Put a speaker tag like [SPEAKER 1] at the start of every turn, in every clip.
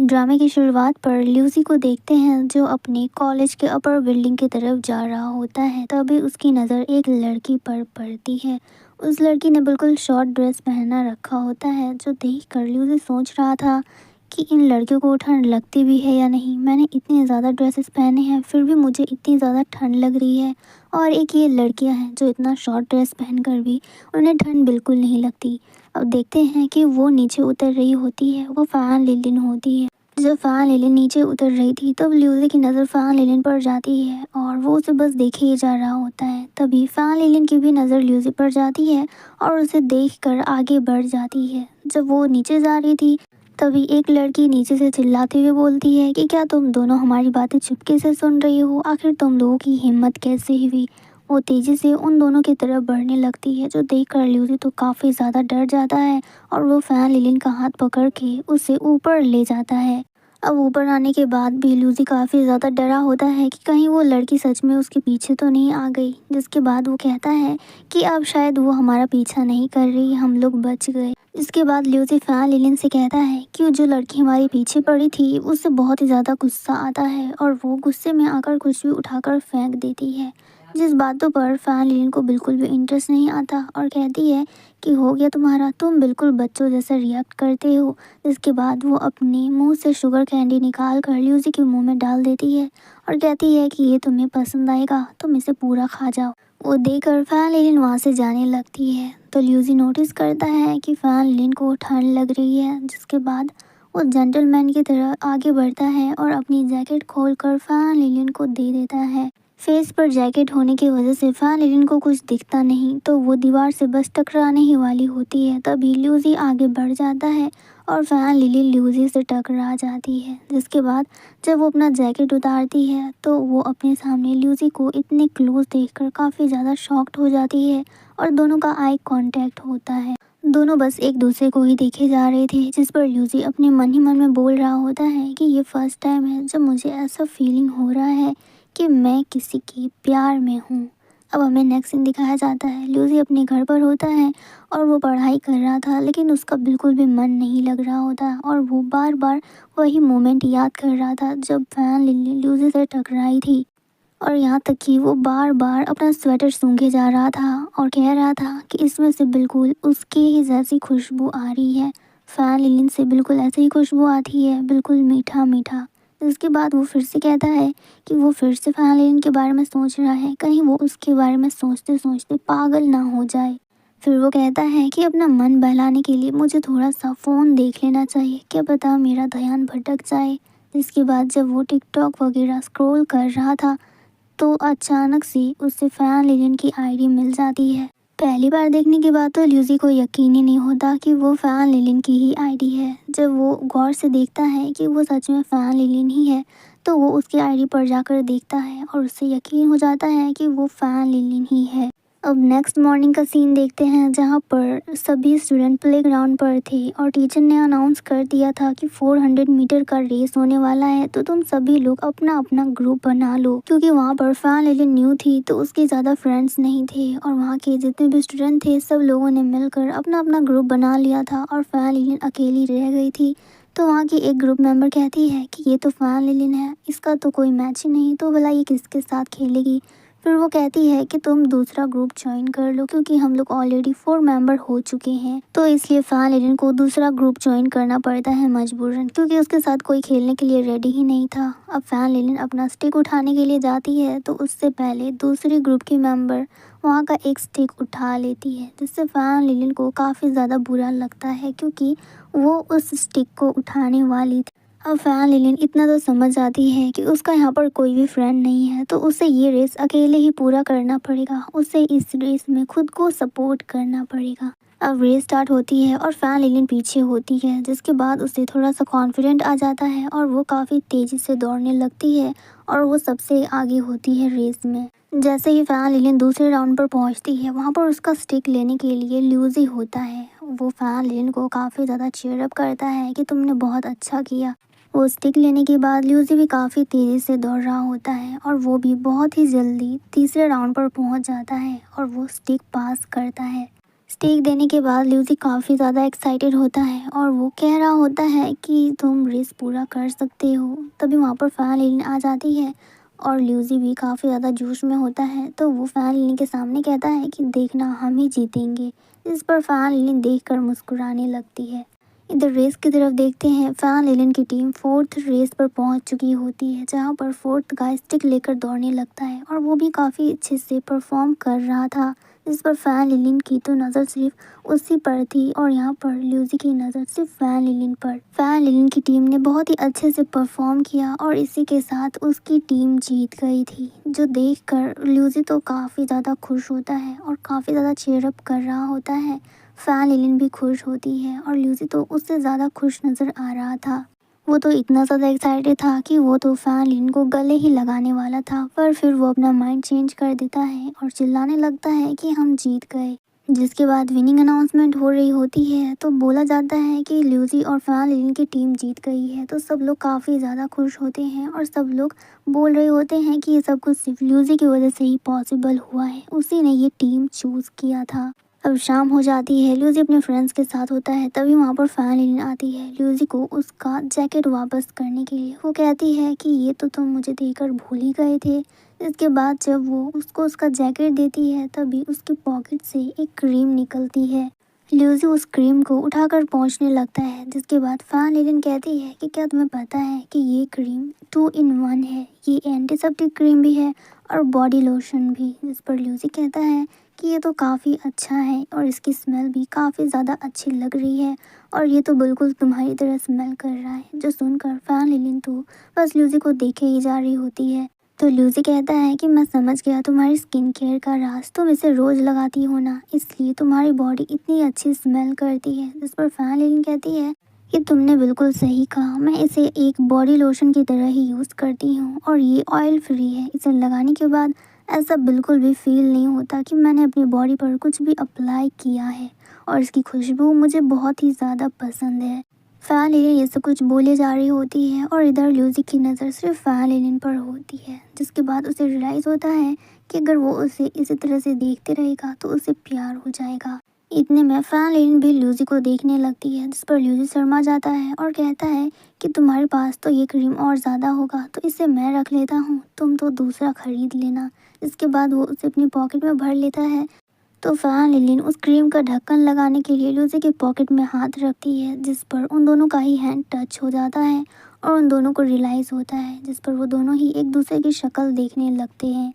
[SPEAKER 1] ड्रामे की शुरुआत पर ल्यूसी को देखते हैं जो अपने कॉलेज के अपर बिल्डिंग की तरफ जा रहा होता है। तभी उसकी नज़र एक लड़की पर पड़ती है। उस लड़की ने बिल्कुल शॉर्ट ड्रेस पहना रखा होता है जो देखकर ल्यूसी सोच रहा था कि इन लड़कियों को ठंड लगती भी है या नहीं। मैंने इतने ज़्यादा ड्रेसेस पहने हैं फिर भी मुझे इतनी ज़्यादा ठंड लग रही है, और एक ये लड़कियां हैं जो इतना शॉर्ट ड्रेस पहनकर भी उन्हें ठंड बिल्कुल नहीं लगती। अब देखते हैं कि वो नीचे उतर रही होती है, वो फ़ैन लिलिन होती है। जब फ़ैन लिलिन नीचे उतर रही थी तब ल्यूसी की नज़र फ़ैन लिलिन पर जाती है और वो उसे बस देखे ही जा रहा होता है। तभी फ़ैन लिलिन की भी नज़र ल्यूसी पर जाती है और उसे देखकर आगे बढ़ जाती है। जब वो नीचे जा रही थी तभी एक लड़की नीचे से चिल्लाते हुए बोलती है कि क्या तुम दोनों हमारी बातें चुपके से सुन रही हो? आखिर तुम लोगों की हिम्मत कैसे हुई? वो तेज़ी से उन दोनों की तरफ बढ़ने लगती है जो देखकर ल्यूसी तो काफ़ी ज़्यादा डर जाता है और वो फ़ैन लिलिन का हाथ पकड़ के उसे ऊपर ले जाता है। अब ऊपर आने के बाद भी ल्यूसी काफ़ी ज़्यादा डरा होता है कि कहीं वो लड़की सच में उसके पीछे तो नहीं आ गई। जिसके बाद वो कहता है कि अब शायद वो हमारा पीछा नहीं कर रही, हम लोग बच गए। इसके बाद ल्यूसी फ़ैन लिलिन से कहता है कि जो लड़की हमारे पीछे पड़ी थी उससे बहुत ही ज़्यादा गुस्सा आता है और वो गुस्से में आकर कुछ भी उठाकर फेंक देती है। जिस बातों पर फ़ैन लिलिन को बिल्कुल भी इंटरेस्ट नहीं आता और कहती है कि हो गया तुम्हारा, तुम बिल्कुल बच्चों जैसा रिएक्ट करते हो। इसके बाद वो अपने मुंह से शुगर कैंडी निकाल कर ल्यूसी के मुंह में डाल देती है और कहती है कि ये तुम्हें पसंद आएगा, तुम इसे पूरा खा जाओ। वो देकर फ़ैन लिलिन वहाँ से जाने लगती है तो ल्यूसी नोटिस करता है कि फ़ैन लिलिन को ठंड लग रही है। जिसके बाद वो जेंटलमैन की तरह आगे बढ़ता है और अपनी जैकेट खोलकर फ़ैन लिलिन को दे देता है। फेस पर जैकेट होने की वजह से फ़ैन लिलिन को कुछ दिखता नहीं तो वो दीवार से बस टकराने ही वाली होती है। तभी ल्यूसी आगे बढ़ जाता है और फ़ैन लिलिन ल्यूसी से टकरा जाती है। जिसके बाद जब वो अपना जैकेट उतारती है तो वो अपने सामने ल्यूसी को इतने क्लोज देखकर काफ़ी ज़्यादा शॉक्ड हो जाती है और दोनों का आई कांटेक्ट होता है। दोनों बस एक दूसरे को ही देखे जा रहे थे, जिस पर ल्यूसी अपने मन ही मन में बोल रहा होता है कि ये फर्स्ट टाइम है जब मुझे ऐसा फीलिंग हो रहा है कि मैं किसी के प्यार में हूँ। अब हमें नेक्स्ट सीन दिखाया जाता है, ल्यूसी अपने घर पर होता है और वो पढ़ाई कर रहा था लेकिन उसका बिल्कुल भी मन नहीं लग रहा होता और वो बार बार वही मोमेंट याद कर रहा था जब फैन लिली ल्यूसी से टकराई थी। और यहाँ तक कि वो बार बार अपना स्वेटर सूंघे जा रहा था और कह रहा था कि इसमें से बिल्कुल उसके ही जैसी खुशबू आ रही है। फ़ैन लिलिन से बिल्कुल ऐसे ही खुशबू आती है, बिल्कुल मीठा मीठा। इसके बाद वो फिर से कहता है कि वो फिर से फ़ैन लिलिन के बारे में सोच रहा है, कहीं वो उसके बारे में सोचते सोचते पागल ना हो जाए। फिर वो कहता है कि अपना मन बहलाने के लिए मुझे थोड़ा सा फ़ोन देख लेना चाहिए, क्या पता मेरा ध्यान भटक जाए। इसके बाद जब वो टिकटॉक वगैरह स्क्रॉल कर रहा था तो अचानक से उसे फ़ैन लिलिन की आईडी मिल जाती है। पहली बार देखने के बाद तो ल्यूसी को यकीन ही नहीं होता कि वो फ़ैन लिलिन की ही आईडी है। जब वो गौर से देखता है कि वो सच में फ़ैन लिलिन ही है तो वो उसकी आईडी पर जाकर देखता है और उसे यकीन हो जाता है कि वो फ़ैन लिलिन ही है। अब नेक्स्ट मॉर्निंग का सीन देखते हैं जहाँ पर सभी स्टूडेंट प्लेग्राउंड पर थे और टीचर ने अनाउंस कर दिया था कि 400 मीटर का रेस होने वाला है तो तुम सभी लोग अपना अपना ग्रुप बना लो, क्योंकि वहाँ पर फ़ैन लिलिन न्यू थी तो उसके ज़्यादा फ्रेंड्स नहीं थे और वहाँ के जितने भी स्टूडेंट थे सब लोगों ने मिलकर अपना अपना ग्रुप बना लिया था और फ़ैन लिलिन अकेली रह गई थी। तो वहाँ की एक ग्रुप मेंबर कहती है कि ये तो फ़ैन लिलिन है, इसका तो कोई मैच ही नहीं, तो भला ये किसके साथ खेलेगी। फिर वो कहती है कि तुम दूसरा ग्रुप ज्वाइन कर लो क्योंकि हम लोग ऑलरेडी 4 मेंबर हो चुके हैं। तो इसलिए फ़ैन लिलिन को दूसरा ग्रुप ज्वाइन करना पड़ता है मजबूरन, क्योंकि उसके साथ कोई खेलने के लिए रेडी ही नहीं था। अब फ़ैन लिलिन अपना स्टिक उठाने के लिए जाती है तो उससे पहले दूसरी ग्रुप की मेंबर वहाँ का एक स्टिक उठा लेती है, जिससे फ़ैन लिलिन को काफ़ी ज़्यादा बुरा लगता है क्योंकि वो उस स्टिक को उठाने वाली थी। अब फ़ैन लिलिन इतना तो समझ जाती है कि उसका यहाँ पर कोई भी फ्रेंड नहीं है तो उसे ये रेस अकेले ही पूरा करना पड़ेगा, उसे इस रेस में खुद को सपोर्ट करना पड़ेगा। अब रेस स्टार्ट होती है और फ़ैन लिलिन पीछे होती है, जिसके बाद उसे थोड़ा सा कॉन्फिडेंट आ जाता है और वो काफ़ी तेज़ी से दौड़ने लगती है और वो सबसे आगे होती है रेस में। जैसे ही फ़ैन लिलिन दूसरे राउंड पर पहुंचती है वहां पर उसका स्टिक लेने के लिए ल्यूसी होता है। वो फ़ैन लिलिन को काफ़ी ज़्यादा चीयर अप करता है कि तुमने बहुत अच्छा किया। वो स्टिक लेने के बाद ल्यूसी भी काफ़ी तेज़ी से दौड़ रहा होता है और वो भी बहुत ही जल्दी तीसरे राउंड पर पहुंच जाता है और वो स्टिक पास करता है। स्टेक देने के बाद ल्यूसी काफ़ी ज़्यादा एक्साइटेड होता है और वो कह रहा होता है कि तुम रेस पूरा कर सकते हो। तभी वहाँ पर फ़ैन लिलिन आ जाती है और ल्यूसी भी काफ़ी ज़्यादा जोश में होता है, तो वो फ़ैन लिलिन के सामने कहता है कि देखना हम ही जीतेंगे। इस पर फ़ैन लिलिन देखकर मुस्कुराने लगती है। इधर रेस की तरफ देखते हैं, फ़ैन लिलिन की टीम फोर्थ रेस पर पहुंच चुकी होती है, जहां पर फोर्थ गाय स्टिक लेकर दौड़ने लगता है और वो भी काफ़ी अच्छे से परफॉर्म कर रहा था। इस पर फ़ैन लिलिन की तो नज़र सिर्फ उसी पर थी और यहाँ पर ल्यूसी की नज़र सिर्फ फ़ैन लिलिन पर। फ़ैन लिलिन की टीम ने बहुत ही अच्छे से परफॉर्म किया और इसी के साथ उसकी टीम जीत गई थी, जो देखकर ल्यूसी तो काफ़ी ज़्यादा खुश होता है और काफ़ी ज़्यादा चीयरअप कर रहा होता है। फ़ैन लिलिन भी खुश होती है और ल्यूसी तो उससे ज़्यादा खुश नज़र आ रहा था। वो तो इतना ज़्यादा एक्साइटेड था कि वो तो फ़ैन लिन को गले ही लगाने वाला था, पर फिर वो अपना माइंड चेंज कर देता है और चिल्लाने लगता है कि हम जीत गए। जिसके बाद विनिंग अनाउंसमेंट हो रही होती है, तो बोला जाता है कि ल्यूसी और फ़ैन लिन की टीम जीत गई है। तो सब लोग काफ़ी ज़्यादा खुश होते हैं और सब लोग बोल रहे होते हैं कि ये सब कुछ सिर्फ ल्यूसी की वजह से ही पॉसिबल हुआ है, उसी ने ये टीम चूज़ किया था। अब शाम हो जाती है, ल्यूसी अपने फ्रेंड्स के साथ होता है, तभी वहाँ पर फ़ैन लिन आती है ल्यूसी को उसका जैकेट वापस करने के लिए। वो कहती है कि ये तो तुम मुझे देकर भूल ही गए थे। इसके बाद जब वो उसको उसका जैकेट देती है, तभी उसकी पॉकेट से एक क्रीम निकलती है। ल्यूसी उस क्रीम को उठाकर पहुंचने लगता है, जिसके बाद फ़ैन लिन कहती है कि क्या तुम्हें पता है कि ये क्रीम 2 in 1 है, ये एंटीसेप्टिक क्रीम भी है और बॉडी लोशन भी। जिस पर ल्यूसी कहता है कि ये तो काफ़ी अच्छा है और इसकी स्मेल भी काफ़ी ज़्यादा अच्छी लग रही है और ये तो बिल्कुल तुम्हारी तरह स्मेल कर रहा है। जो सुनकर फ़ैन लिलिन तो बस ल्यूसी को देखे ही जा रही होती है। तो ल्यूसी कहता है कि मैं समझ गया तुम्हारी स्किन केयर का राज, तुम इसे रोज़ लगाती हो ना, इसलिए तुम्हारी बॉडी इतनी अच्छी स्मेल करती है। जिस पर फ़ैन लिलिन कहती है कि तुमने बिल्कुल सही कहा, मैं इसे एक बॉडी लोशन की तरह ही यूज़ करती हूँ और ये ऑयल फ्री है। इसे लगाने के बाद ऐसा बिल्कुल भी फ़ील नहीं होता कि मैंने अपनी बॉडी पर कुछ भी अप्लाई किया है और इसकी खुशबू मुझे बहुत ही ज़्यादा पसंद है। फ़ैन लिलिन ये सब कुछ बोले जा रही होती है और इधर ल्यूसी की नज़र सिर्फ फ़ैन लिलिन पर होती है, जिसके बाद उसे रियलाइज़ होता है कि अगर वो उसे इसी तरह से देखते रहेगा तो उसे प्यार हो जाएगा। इतने में फ़ैन लिलिन भी ल्यूसी को देखने लगती है, जिस पर ल्यूसी शर्मा जाता है और कहता है कि तुम्हारे पास तो ये क्रीम और ज़्यादा होगा, तो इसे मैं रख लेता हूँ, तुम तो दूसरा खरीद लेना। इसके बाद वो उसे अपनी पॉकेट में भर लेता है। तो फ़ैन लिलिन उस क्रीम का ढक्कन लगाने के लिए ल्यूसी की पॉकेट में हाथ रखती है, जिस पर उन दोनों का ही हैंड टच हो जाता है और उन दोनों को रियलाइज़ होता है, जिस पर वो दोनों ही एक दूसरे की शक्ल देखने लगते हैं।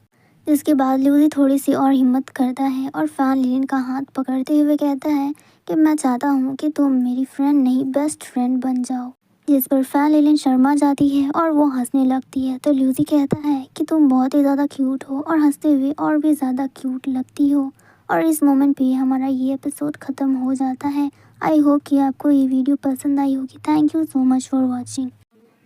[SPEAKER 1] जिसके बाद ल्यूसी थोड़ी सी और हिम्मत करता है और फ़ैन लिलिन का हाथ पकड़ते हुए कहता है कि मैं चाहता हूँ कि तुम मेरी फ्रेंड नहीं बेस्ट फ्रेंड बन जाओ। जिस पर फ़ैन लिलिन शर्मा जाती है और वो हंसने लगती है, तो ल्यूसी कहता है कि तुम बहुत ही ज़्यादा क्यूट हो और हंसते हुए और भी ज़्यादा क्यूट लगती हो। और इस मोमेंट पे हमारा ये एपिसोड ख़त्म हो जाता है। आई होप कि आपको ये वीडियो पसंद आई होगी। Thank you so much for watching.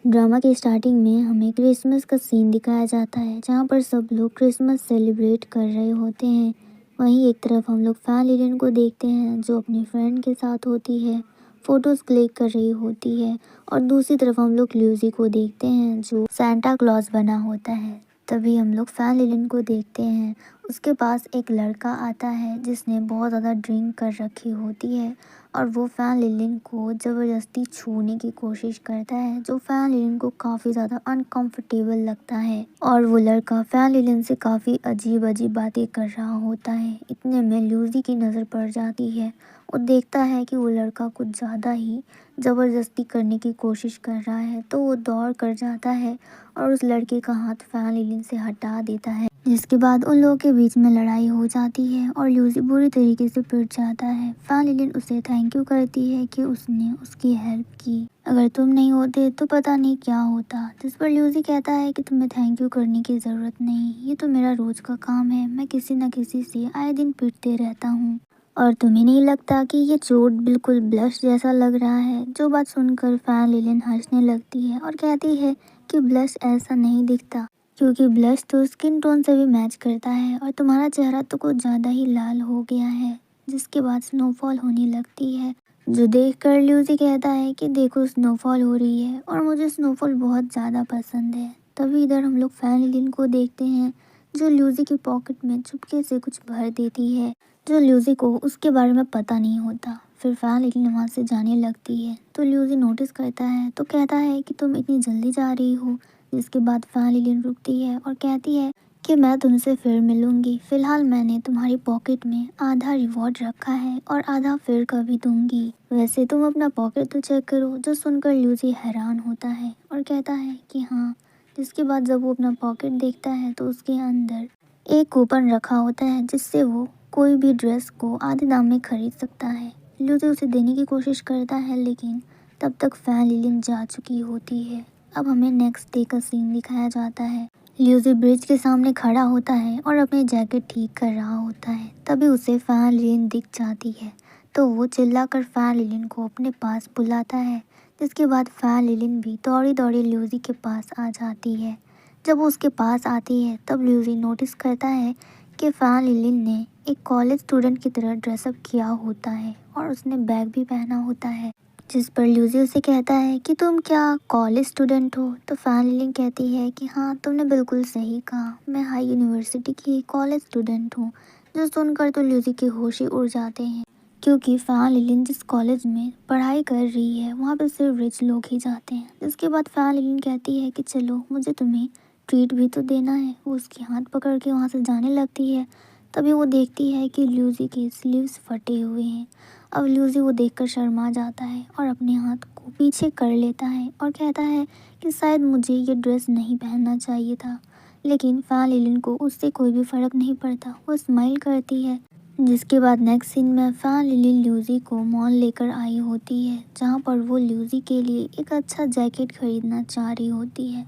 [SPEAKER 1] Drama के स्टार्टिंग में हमें क्रिसमस का सीन दिखाया जाता है, जहाँ पर सब लोग क्रिसमस सेलिब्रेट कर रहे होते हैं। वहीं एक तरफ हम लोग फ़ैन लिलिन को देखते हैं, जो अपनी फ्रेंड के साथ होती है, फ़ोटोज़ क्लिक कर रही होती है, और दूसरी तरफ हम लोग ल्यूसी को देखते हैं, जो सेंटा क्लॉज बना होता है। तभी हम लोग फ़ैन लिलिन को देखते हैं, उसके पास एक लड़का आता है जिसने बहुत ज़्यादा ड्रिंक कर रखी होती है और वो फ़ैन लिलिन को ज़बरदस्ती छूने की कोशिश करता है, जो फ़ैन लिलिन को काफ़ी ज़्यादा अनकंफर्टेबल लगता है और वो लड़का फ़ैन लिलिन से काफ़ी अजीब अजीब बातें कर रहा होता है। इतने में ल्यूसी की नज़र पड़ जाती है। वो देखता है कि वो लड़का कुछ ज़्यादा ही ज़बरदस्ती करने की कोशिश कर रहा है, तो वो दौड़ कर जाता है और उस लड़के का हाथ फ़ैन लिलिन से हटा देता है। जिसके बाद उन लोगों के बीच में लड़ाई हो जाती है और ल्यूसी बुरी तरीके से पिट जाता है। फ़ैन लिलिन उसे थैंक यू करती है कि उसने उसकी हेल्प की, अगर तुम नहीं होते तो पता नहीं क्या होता। जिस पर ल्यूसी कहता है कि तुम्हें थैंक यू करने की ज़रूरत नहीं, ये तो मेरा रोज़ का काम है, मैं किसी न किसी से आए दिन पिटते रहता हूँ और तुम्हें नहीं लगता कि ये चोट बिल्कुल ब्लश जैसा लग रहा है। जो बात सुनकर फ़ैन लिलिन हंसने लगती है और कहती है कि ब्लश ऐसा नहीं दिखता, क्योंकि ब्लश तो स्किन टोन से भी मैच करता है और तुम्हारा चेहरा तो कुछ ज़्यादा ही लाल हो गया है। जिसके बाद स्नोफॉल होने लगती है, जो देखकर ल्यूसी कहता है कि देखो स्नोफॉल हो रही है और मुझे स्नोफॉल बहुत ज़्यादा पसंद है। तभी इधर हम लोग फ़ैन लिलिन को देखते हैं, जो ल्यूसी की पॉकेट में चुपके से कुछ भर देती है, जो ल्यूसी को उसके बारे में पता नहीं होता। फिर फैन लिलिन वहाँ से जाने लगती है तो ल्यूसी नोटिस करता है तो कहता है कि तुम इतनी जल्दी जा रही हो। जिसके बाद फैन लिलिन रुकती है और कहती है कि मैं तुमसे फिर मिलूंगी। फिलहाल मैंने तुम्हारी पॉकेट में आधा रिवॉर्ड रखा है और आधा फिर कभी दूंगी। वैसे तुम अपना पॉकेट तो चेक करो। जो सुनकर ल्यूसी हैरान होता है और कहता है कि हाँ। जिसके बाद जब वो अपना पॉकेट देखता है तो उसके अंदर एक कूपन रखा होता है जिससे वो कोई भी ड्रेस को आधे दाम में खरीद सकता है। ल्यूसी उसे देने की कोशिश करता है लेकिन तब तक फैन लिलिन जा चुकी होती है। अब हमें नेक्स्ट डे का सीन दिखाया जाता है। ल्यूसी ब्रिज के सामने खड़ा होता है और अपनी जैकेट ठीक कर रहा होता है। तभी उसे फैन लिलिन दिख जाती है तो वो चिल्लाकर फैन लिलिन को अपने पास बुलाता है। जिसके बाद फैन लिलिन भी दौड़ी दौड़ी ल्यूसी के पास आ जाती है। जब वो उसके पास आती है तब ल्यूसी नोटिस करता है कि फैन लिलिन ने एक कॉलेज स्टूडेंट की तरह ड्रेसअप किया होता है और उसने बैग भी पहना होता है। जिस पर ल्यूसी उसे कहता है कि तुम क्या कॉलेज स्टूडेंट हो। तो फैन लिलिन कहती है कि हाँ तुमने बिल्कुल सही कहा, मैं हाई यूनिवर्सिटी की कॉलेज स्टूडेंट हूँ। जो सुनकर तो ल्यूसी के होश ही उड़ जाते हैं क्योंकि फैन लिलिन जिस कॉलेज में पढ़ाई कर रही है वहाँ पर सिर्फ रिच लोग ही जाते हैं। जिसके बाद फैन लिलिन कहती है कि चलो मुझे तुम्हें ट्रीट भी तो देना है। वो उसके हाथ पकड़ के वहाँ से जाने लगती है। तभी वो देखती है कि ल्यूसी के स्लीव्स फटे हुए हैं। अब ल्यूसी वो देखकर शर्मा जाता है और अपने हाथ को पीछे कर लेता है और कहता है कि शायद मुझे ये ड्रेस नहीं पहनना चाहिए था। लेकिन फैन लिलिन को उससे कोई भी फ़र्क नहीं पड़ता। वो स्माइल करती है। जिसके बाद नेक्स्ट सीन में फैन लिलिन ल्यूसी को मॉल लेकर आई होती है जहाँ पर वो ल्यूसी के लिए एक अच्छा जैकेट खरीदना चाह रही होती है।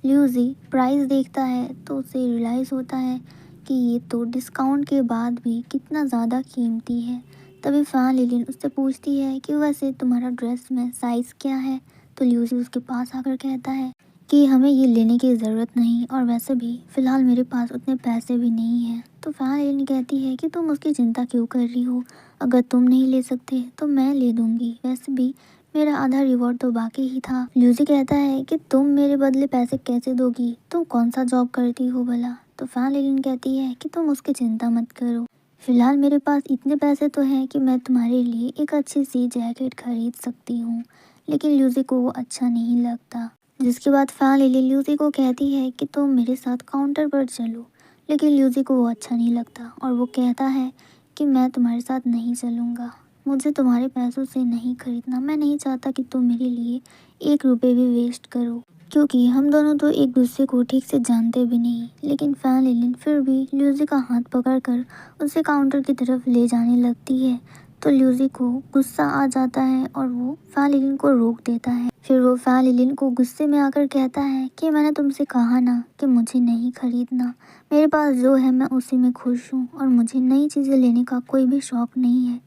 [SPEAKER 1] ल्यूसी प्राइस देखता है तो उसे रियलाइज़ होता है कि ये तो डिस्काउंट के बाद भी कितना ज़्यादा कीमती है। तभी फैन लिलिन उससे पूछती है कि वैसे तुम्हारा ड्रेस में साइज़ क्या है। तो ल्यूसी उसके पास आकर कहता है कि हमें ये लेने की ज़रूरत नहीं और वैसे भी फ़िलहाल मेरे पास उतने पैसे भी नहीं हैं। तो फैन लिलिन कहती है कि तुम उसकी चिंता क्यों कर रही हो, अगर तुम नहीं ले सकते तो मैं ले दूँगी। वैसे भी मेरा आधा रिवॉर्ड तो बाकी ही था। ल्यूसी कहता है कि तुम मेरे बदले पैसे कैसे दोगी, तुम कौन सा जॉब करती हो भला। तो फैन लिलिन कहती है कि तुम उसकी चिंता मत करो, फ़िलहाल मेरे पास इतने पैसे तो हैं कि मैं तुम्हारे लिए एक अच्छी सी जैकेट खरीद सकती हूँ। लेकिन ल्यूसी को वो अच्छा नहीं लगता। जिसके बाद फैन लिलिन ल्यूसी को कहती है कि तुम मेरे साथ काउंटर पर चलो। लेकिन ल्यूसी को वो अच्छा नहीं लगता और वो कहता है कि मैं तुम्हारे साथ नहीं चलूँगा, मुझे तुम्हारे पैसों से नहीं खरीदना। मैं नहीं चाहता कि तुम मेरे लिए 1 रुपये भी वेस्ट करो क्योंकि हम दोनों तो एक दूसरे को ठीक से जानते भी नहीं। लेकिन फैन लिलिन फिर भी ल्यूसी का हाथ पकड़कर उसे काउंटर की तरफ ले जाने लगती है। तो ल्यूसी को गुस्सा आ जाता है और वो फैन लिलिन को रोक देता है। फिर वो फैन लिलिन को गुस्से में आकर कहता है कि मैंने तुमसे कहा ना कि मुझे नहीं खरीदना, मेरे पास जो है मैं उसी में खुश हूँ और मुझे नई चीज़ें लेने का कोई भी शौक़ नहीं है।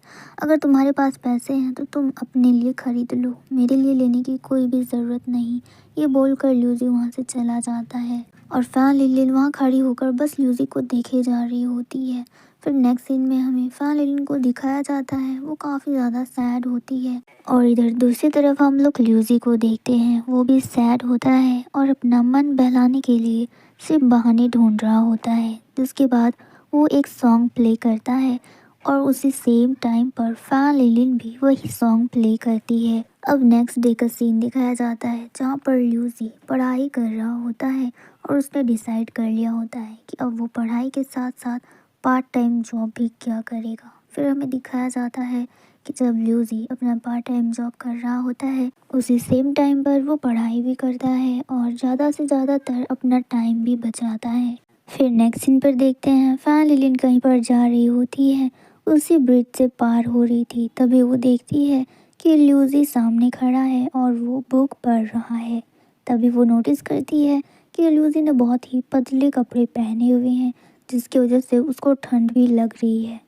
[SPEAKER 1] अगर तुम्हारे पास पैसे हैं तो तुम अपने लिए ख़रीद लो, मेरे लिए लेने की कोई भी ज़रूरत नहीं। ये बोलकर ल्यूसी वहाँ से चला जाता है और फैन लिलिन वहाँ खड़ी होकर बस ल्यूसी को देखे जा रही होती है। फिर नेक्स्ट सीन में हमें फैन लिलिन को दिखाया जाता है, वो काफ़ी ज़्यादा सैड होती है और इधर दूसरी तरफ हम लोग ल्यूसी को देखते हैं, वो भी सैड होता है और अपना मन बहलाने के लिए सिर्फ बहाने ढूंढ रहा होता है। जिसके बाद वो एक सॉन्ग प्ले करता है और उसी सेम टाइम पर फैन लिलिन भी वही सॉन्ग प्ले करती है। अब नेक्स्ट डे का सीन दिखाया जाता है जहाँ पर ल्यूसी पढ़ाई कर रहा होता है और उसने डिसाइड कर लिया होता है कि अब वो पढ़ाई के साथ साथ पार्ट टाइम जॉब भी क्या करेगा। फिर हमें दिखाया जाता है कि जब ल्यूसी अपना पार्ट टाइम जॉब कर रहा होता है उसी सेम टाइम पर वो पढ़ाई भी करता है और ज़्यादा से ज़्यादातर अपना टाइम भी बचाता है। फिर नेक्स्ट सीन पर देखते हैं फैन लिलिन कहीं पर जा रही होती है, उसी ब्रिज से पार हो रही थी। तभी वो देखती है कि ल्यूसी सामने खड़ा है और वो बुक पढ़ रहा है। तभी वो नोटिस करती है कि ल्यूसी ने बहुत ही पतले कपड़े पहने हुए हैं जिसकी वजह से उसको ठंड भी लग रही है।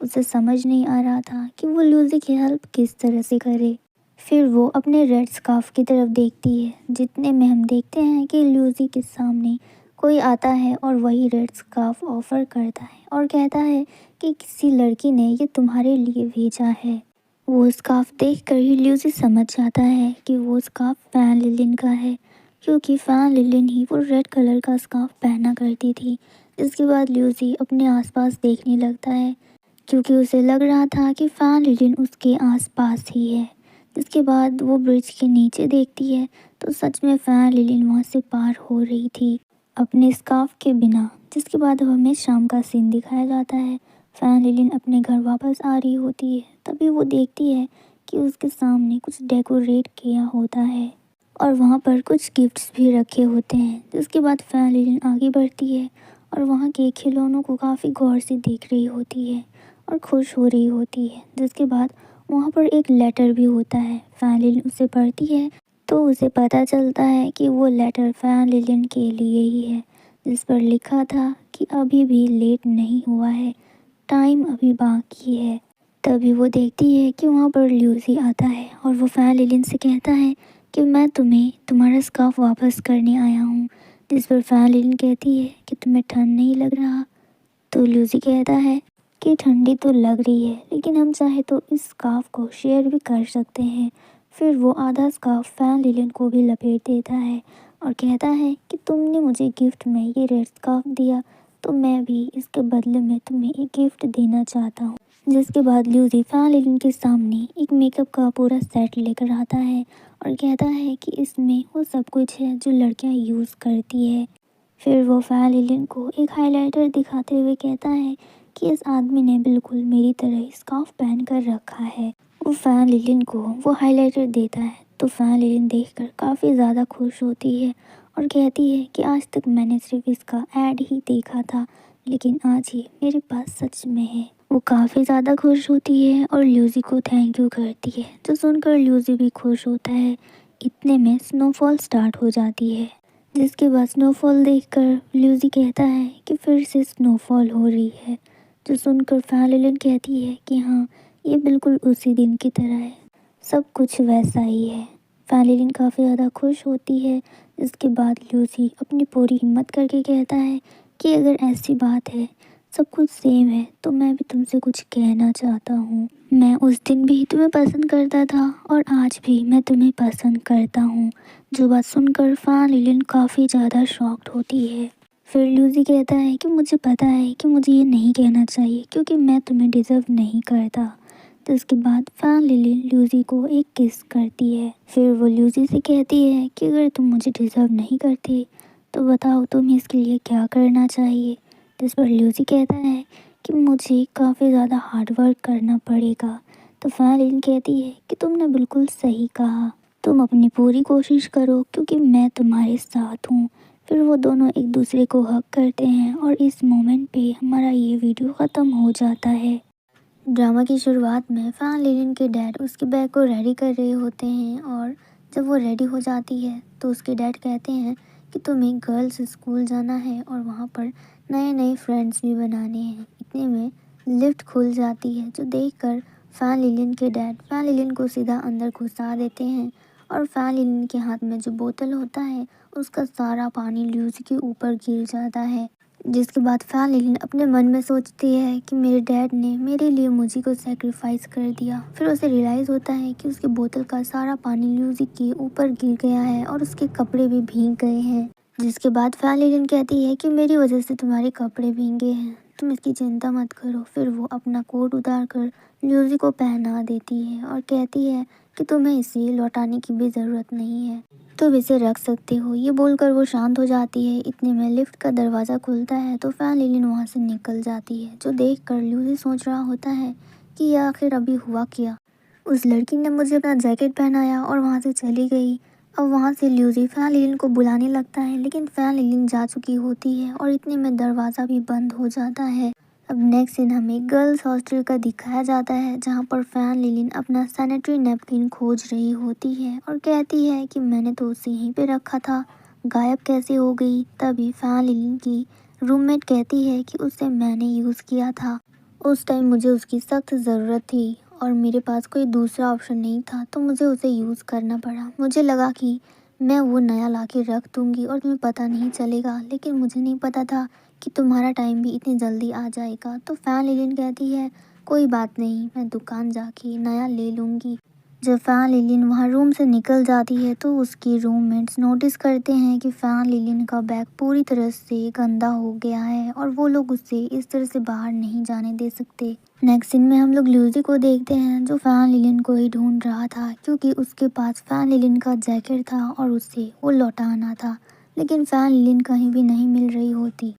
[SPEAKER 1] उसे समझ नहीं आ रहा था कि वो ल्यूसी की हेल्प किस तरह से करे। फिर वो अपने रेड स्कार्फ की तरफ देखती है, जितने में हम देखते हैं कि ल्यूसी के सामने कोई आता है और वही रेड स्कार्फ ऑफ़र करता है और कहता है कि किसी लड़की ने ये तुम्हारे लिए भेजा है। वो स्कार्फ देखकर ही ल्यूसी समझ जाता है कि वो स्कार्फ फैन लिलिन का है क्योंकि फैन लिलिन ही वो रेड कलर का स्कार्फ पहना करती थी। इसके बाद ल्यूसी अपने आसपास देखने लगता है क्योंकि उसे लग रहा था कि फैन लिलिन उसके आसपास ही है। जिसके बाद वो ब्रिज के नीचे देखती है तो सच में फैन लिलिन वहाँ से पार हो रही थी अपने स्कार्फ के बिना। जिसके बाद अब हमें शाम का सीन दिखाया जाता है। फैन लिलिन अपने घर वापस आ रही होती है, तभी वो देखती है कि उसके सामने कुछ डेकोरेट किया होता है और वहाँ पर कुछ गिफ्ट्स भी रखे होते हैं। जिसके बाद फैन लिलिन आगे बढ़ती है और वहाँ के खिलौनों को काफ़ी गौर से देख रही होती है और खुश हो रही होती है। जिसके बाद वहाँ पर एक लेटर भी होता है। फैन लिलिन उसे पढ़ती है तो उसे पता चलता है कि वो लेटर फैन लिलिन के लिए ही है, जिस पर लिखा था कि अभी भी लेट नहीं हुआ है, टाइम अभी बाकी है। तभी वो देखती है कि वहाँ पर ल्यूसी आता है और वो फैन लिलिन से कहता है कि मैं तुम्हें तुम्हारा स्कार्फ वापस करने आया हूँ। जिस पर फैन लिलिन कहती है कि तुम्हें ठंड नहीं लग रहा। तो ल्यूसी कहता है कि ठंडी तो लग रही है, लेकिन हम चाहे तो इस स्कार्फ को शेयर भी कर सकते हैं। फिर वो आधा स्कार्फ फैन लिलिन को भी लपेट देता है और कहता है कि तुमने मुझे गिफ्ट में ये रेड स्कार्फ दिया, तो मैं भी इसके बदले में तुम्हें एक गिफ्ट देना चाहता हूँ। जिसके बाद ल्यूसी फैन लिलिन के सामने एक मेकअप का पूरा सेट लेकर आता है और कहता है कि इसमें वो सब कुछ है जो लड़कियाँ यूज़ करती है। फिर वो फैन लिलिन को एक हाइलाइटर दिखाते हुए कहता है कि इस आदमी ने बिल्कुल मेरी तरह स्कार्फ पहन कर रखा है। वो फैन लिलिन को वो हाइलाइटर देता है तो फैन लिलिन देखकर काफ़ी ज़्यादा खुश होती है और कहती है कि आज तक मैंने सिर्फ इसका ऐड ही देखा था, लेकिन आज ही मेरे पास सच में है। वो काफ़ी ज़्यादा खुश होती है और ल्यूसी को थैंक यू करती है, जो सुनकर ल्यूसी भी खुश होता है। इतने में स्नोफॉल स्टार्ट हो जाती है। जिसके बाद स्नोफॉल देखकर ल्यूसी कहता है कि फिर से स्नोफॉल हो रही है, जो सुनकर फैन लिलिन कहती है कि हाँ, ये बिल्कुल उसी दिन की तरह है, सब कुछ वैसा ही है। फैन लिलिन काफ़ी ज़्यादा खुश होती है। इसके बाद ल्यूसी अपनी पूरी हिम्मत करके कहता है कि अगर ऐसी बात है, सब कुछ सेम है, तो मैं भी तुमसे कुछ कहना चाहता हूँ। मैं उस दिन भी तुम्हें पसंद करता था और आज भी मैं तुम्हें पसंद करता हूँ। जो बात सुनकर फैन लिलिन काफ़ी ज़्यादा शॉक्ड होती है। फिर ल्यूसी कहता है कि मुझे पता है कि मुझे ये नहीं कहना चाहिए क्योंकि मैं तुम्हें डिज़र्व नहीं करता। तो इसके बाद फैन लिलिन ल्यूसी को एक किस करती है। फिर वो ल्यूसी से कहती है कि अगर तुम मुझे डिज़र्व नहीं करते तो बताओ तुम्हें इसके लिए क्या करना चाहिए। जिस पर ल्यूसी कहता है कि मुझे काफ़ी ज़्यादा हार्ड वर्क करना पड़ेगा। तो फैन लिलिन कहती है कि तुमने बिल्कुल सही कहा, तुम अपनी पूरी कोशिश करो क्योंकि मैं तुम्हारे साथ हूँ। फिर वो दोनों एक दूसरे को हग करते हैं और इस मोमेंट पे हमारा ये वीडियो ख़त्म हो जाता है। ड्रामा की शुरुआत में फैन लिलिन के डैड उसके बैग को रेडी कर रहे होते हैं और जब वो रेडी हो जाती है तो उसके डैड कहते हैं कि तुम्हें गर्ल्स स्कूल जाना है और वहाँ पर नए नए फ्रेंड्स भी बनाने हैं। इतने में लिफ्ट खुल जाती है, जो देखकर फैन लिलिन के डैड फैन लिलिन को सीधा अंदर घुसा देते हैं और फैन लिलिन के हाथ में जो बोतल होता है उसका सारा पानी ल्यूसी के ऊपर गिर जाता है। जिसके बाद फैन लिलिन अपने मन में सोचती है कि मेरे डैड ने मेरे लिए मुझे को सैक्रिफाइस कर दिया। फिर उसे रियलाइज़ होता है कि उसकी बोतल का सारा पानी ल्यूसी के ऊपर गिर गया है और उसके कपड़े भी भीग गए हैं। जिसके बाद फैन लिलिन कहती है कि मेरी वजह से तुम्हारे कपड़े भीगे हैं, तुम इसकी चिंता मत करो। फिर वो अपना कोट उतार कर ल्यूसी को पहना देती है और कहती है कि तुम्हें इसे लौटाने की भी ज़रूरत नहीं है, तुम इसे रख सकते हो। ये बोलकर वो शांत हो जाती है। इतने में लिफ्ट का दरवाज़ा खुलता है तो फैन लिलिन वहाँ से निकल जाती है, जो देखकर ल्यूसी सोच रहा होता है कि ये आखिर अभी हुआ क्या। उस लड़की ने मुझे अपना जैकेट पहनाया और वहाँ से चली गई। अब वहाँ से ल्यूसी फैन लिलिन को बुलाने लगता है, लेकिन फैन लिलिन जा चुकी होती है और इतने में दरवाज़ा भी बंद हो जाता है। अब नेक्स्ट सीन हमें गर्ल्स हॉस्टल का दिखाया जाता है, जहाँ पर फैन लिलिन अपना सैनिटरी नैपकिन खोज रही होती है और कहती है कि मैंने तो उसे यहीं पे रखा था, गायब कैसे हो गई। तभी फैन लिलिन की रूममेट कहती है कि उसे मैंने यूज़ किया था, उस टाइम मुझे उसकी सख्त ज़रूरत थी और मेरे पास कोई दूसरा ऑप्शन नहीं था, तो मुझे उसे यूज़ करना पड़ा। मुझे लगा कि मैं वो नया ला के रख दूँगी और तुम्हें पता नहीं चलेगा, लेकिन मुझे नहीं पता था कि तुम्हारा टाइम भी इतनी जल्दी आ जाएगा। तो फैन लिलिन कहती है कोई बात नहीं, मैं दुकान जाके नया ले लूँगी। जब फैन लिलिन वहाँ रूम से निकल जाती है तो उसकी रूममेट्स नोटिस करते हैं कि फैन लिलिन का बैग पूरी तरह से गंदा हो गया है और वो लोग उसे इस तरह से बाहर नहीं जाने दे सकते। नेक्स्ट सीन में हम लोग ल्यूसी को देखते हैं जो फैन लिलिन को ही ढूंढ रहा था क्योंकि उसके पास फैन लिलिन का जैकेट था और उससे वो लौटाना था, लेकिन फैन लिलिन कहीं भी नहीं मिल रही होती।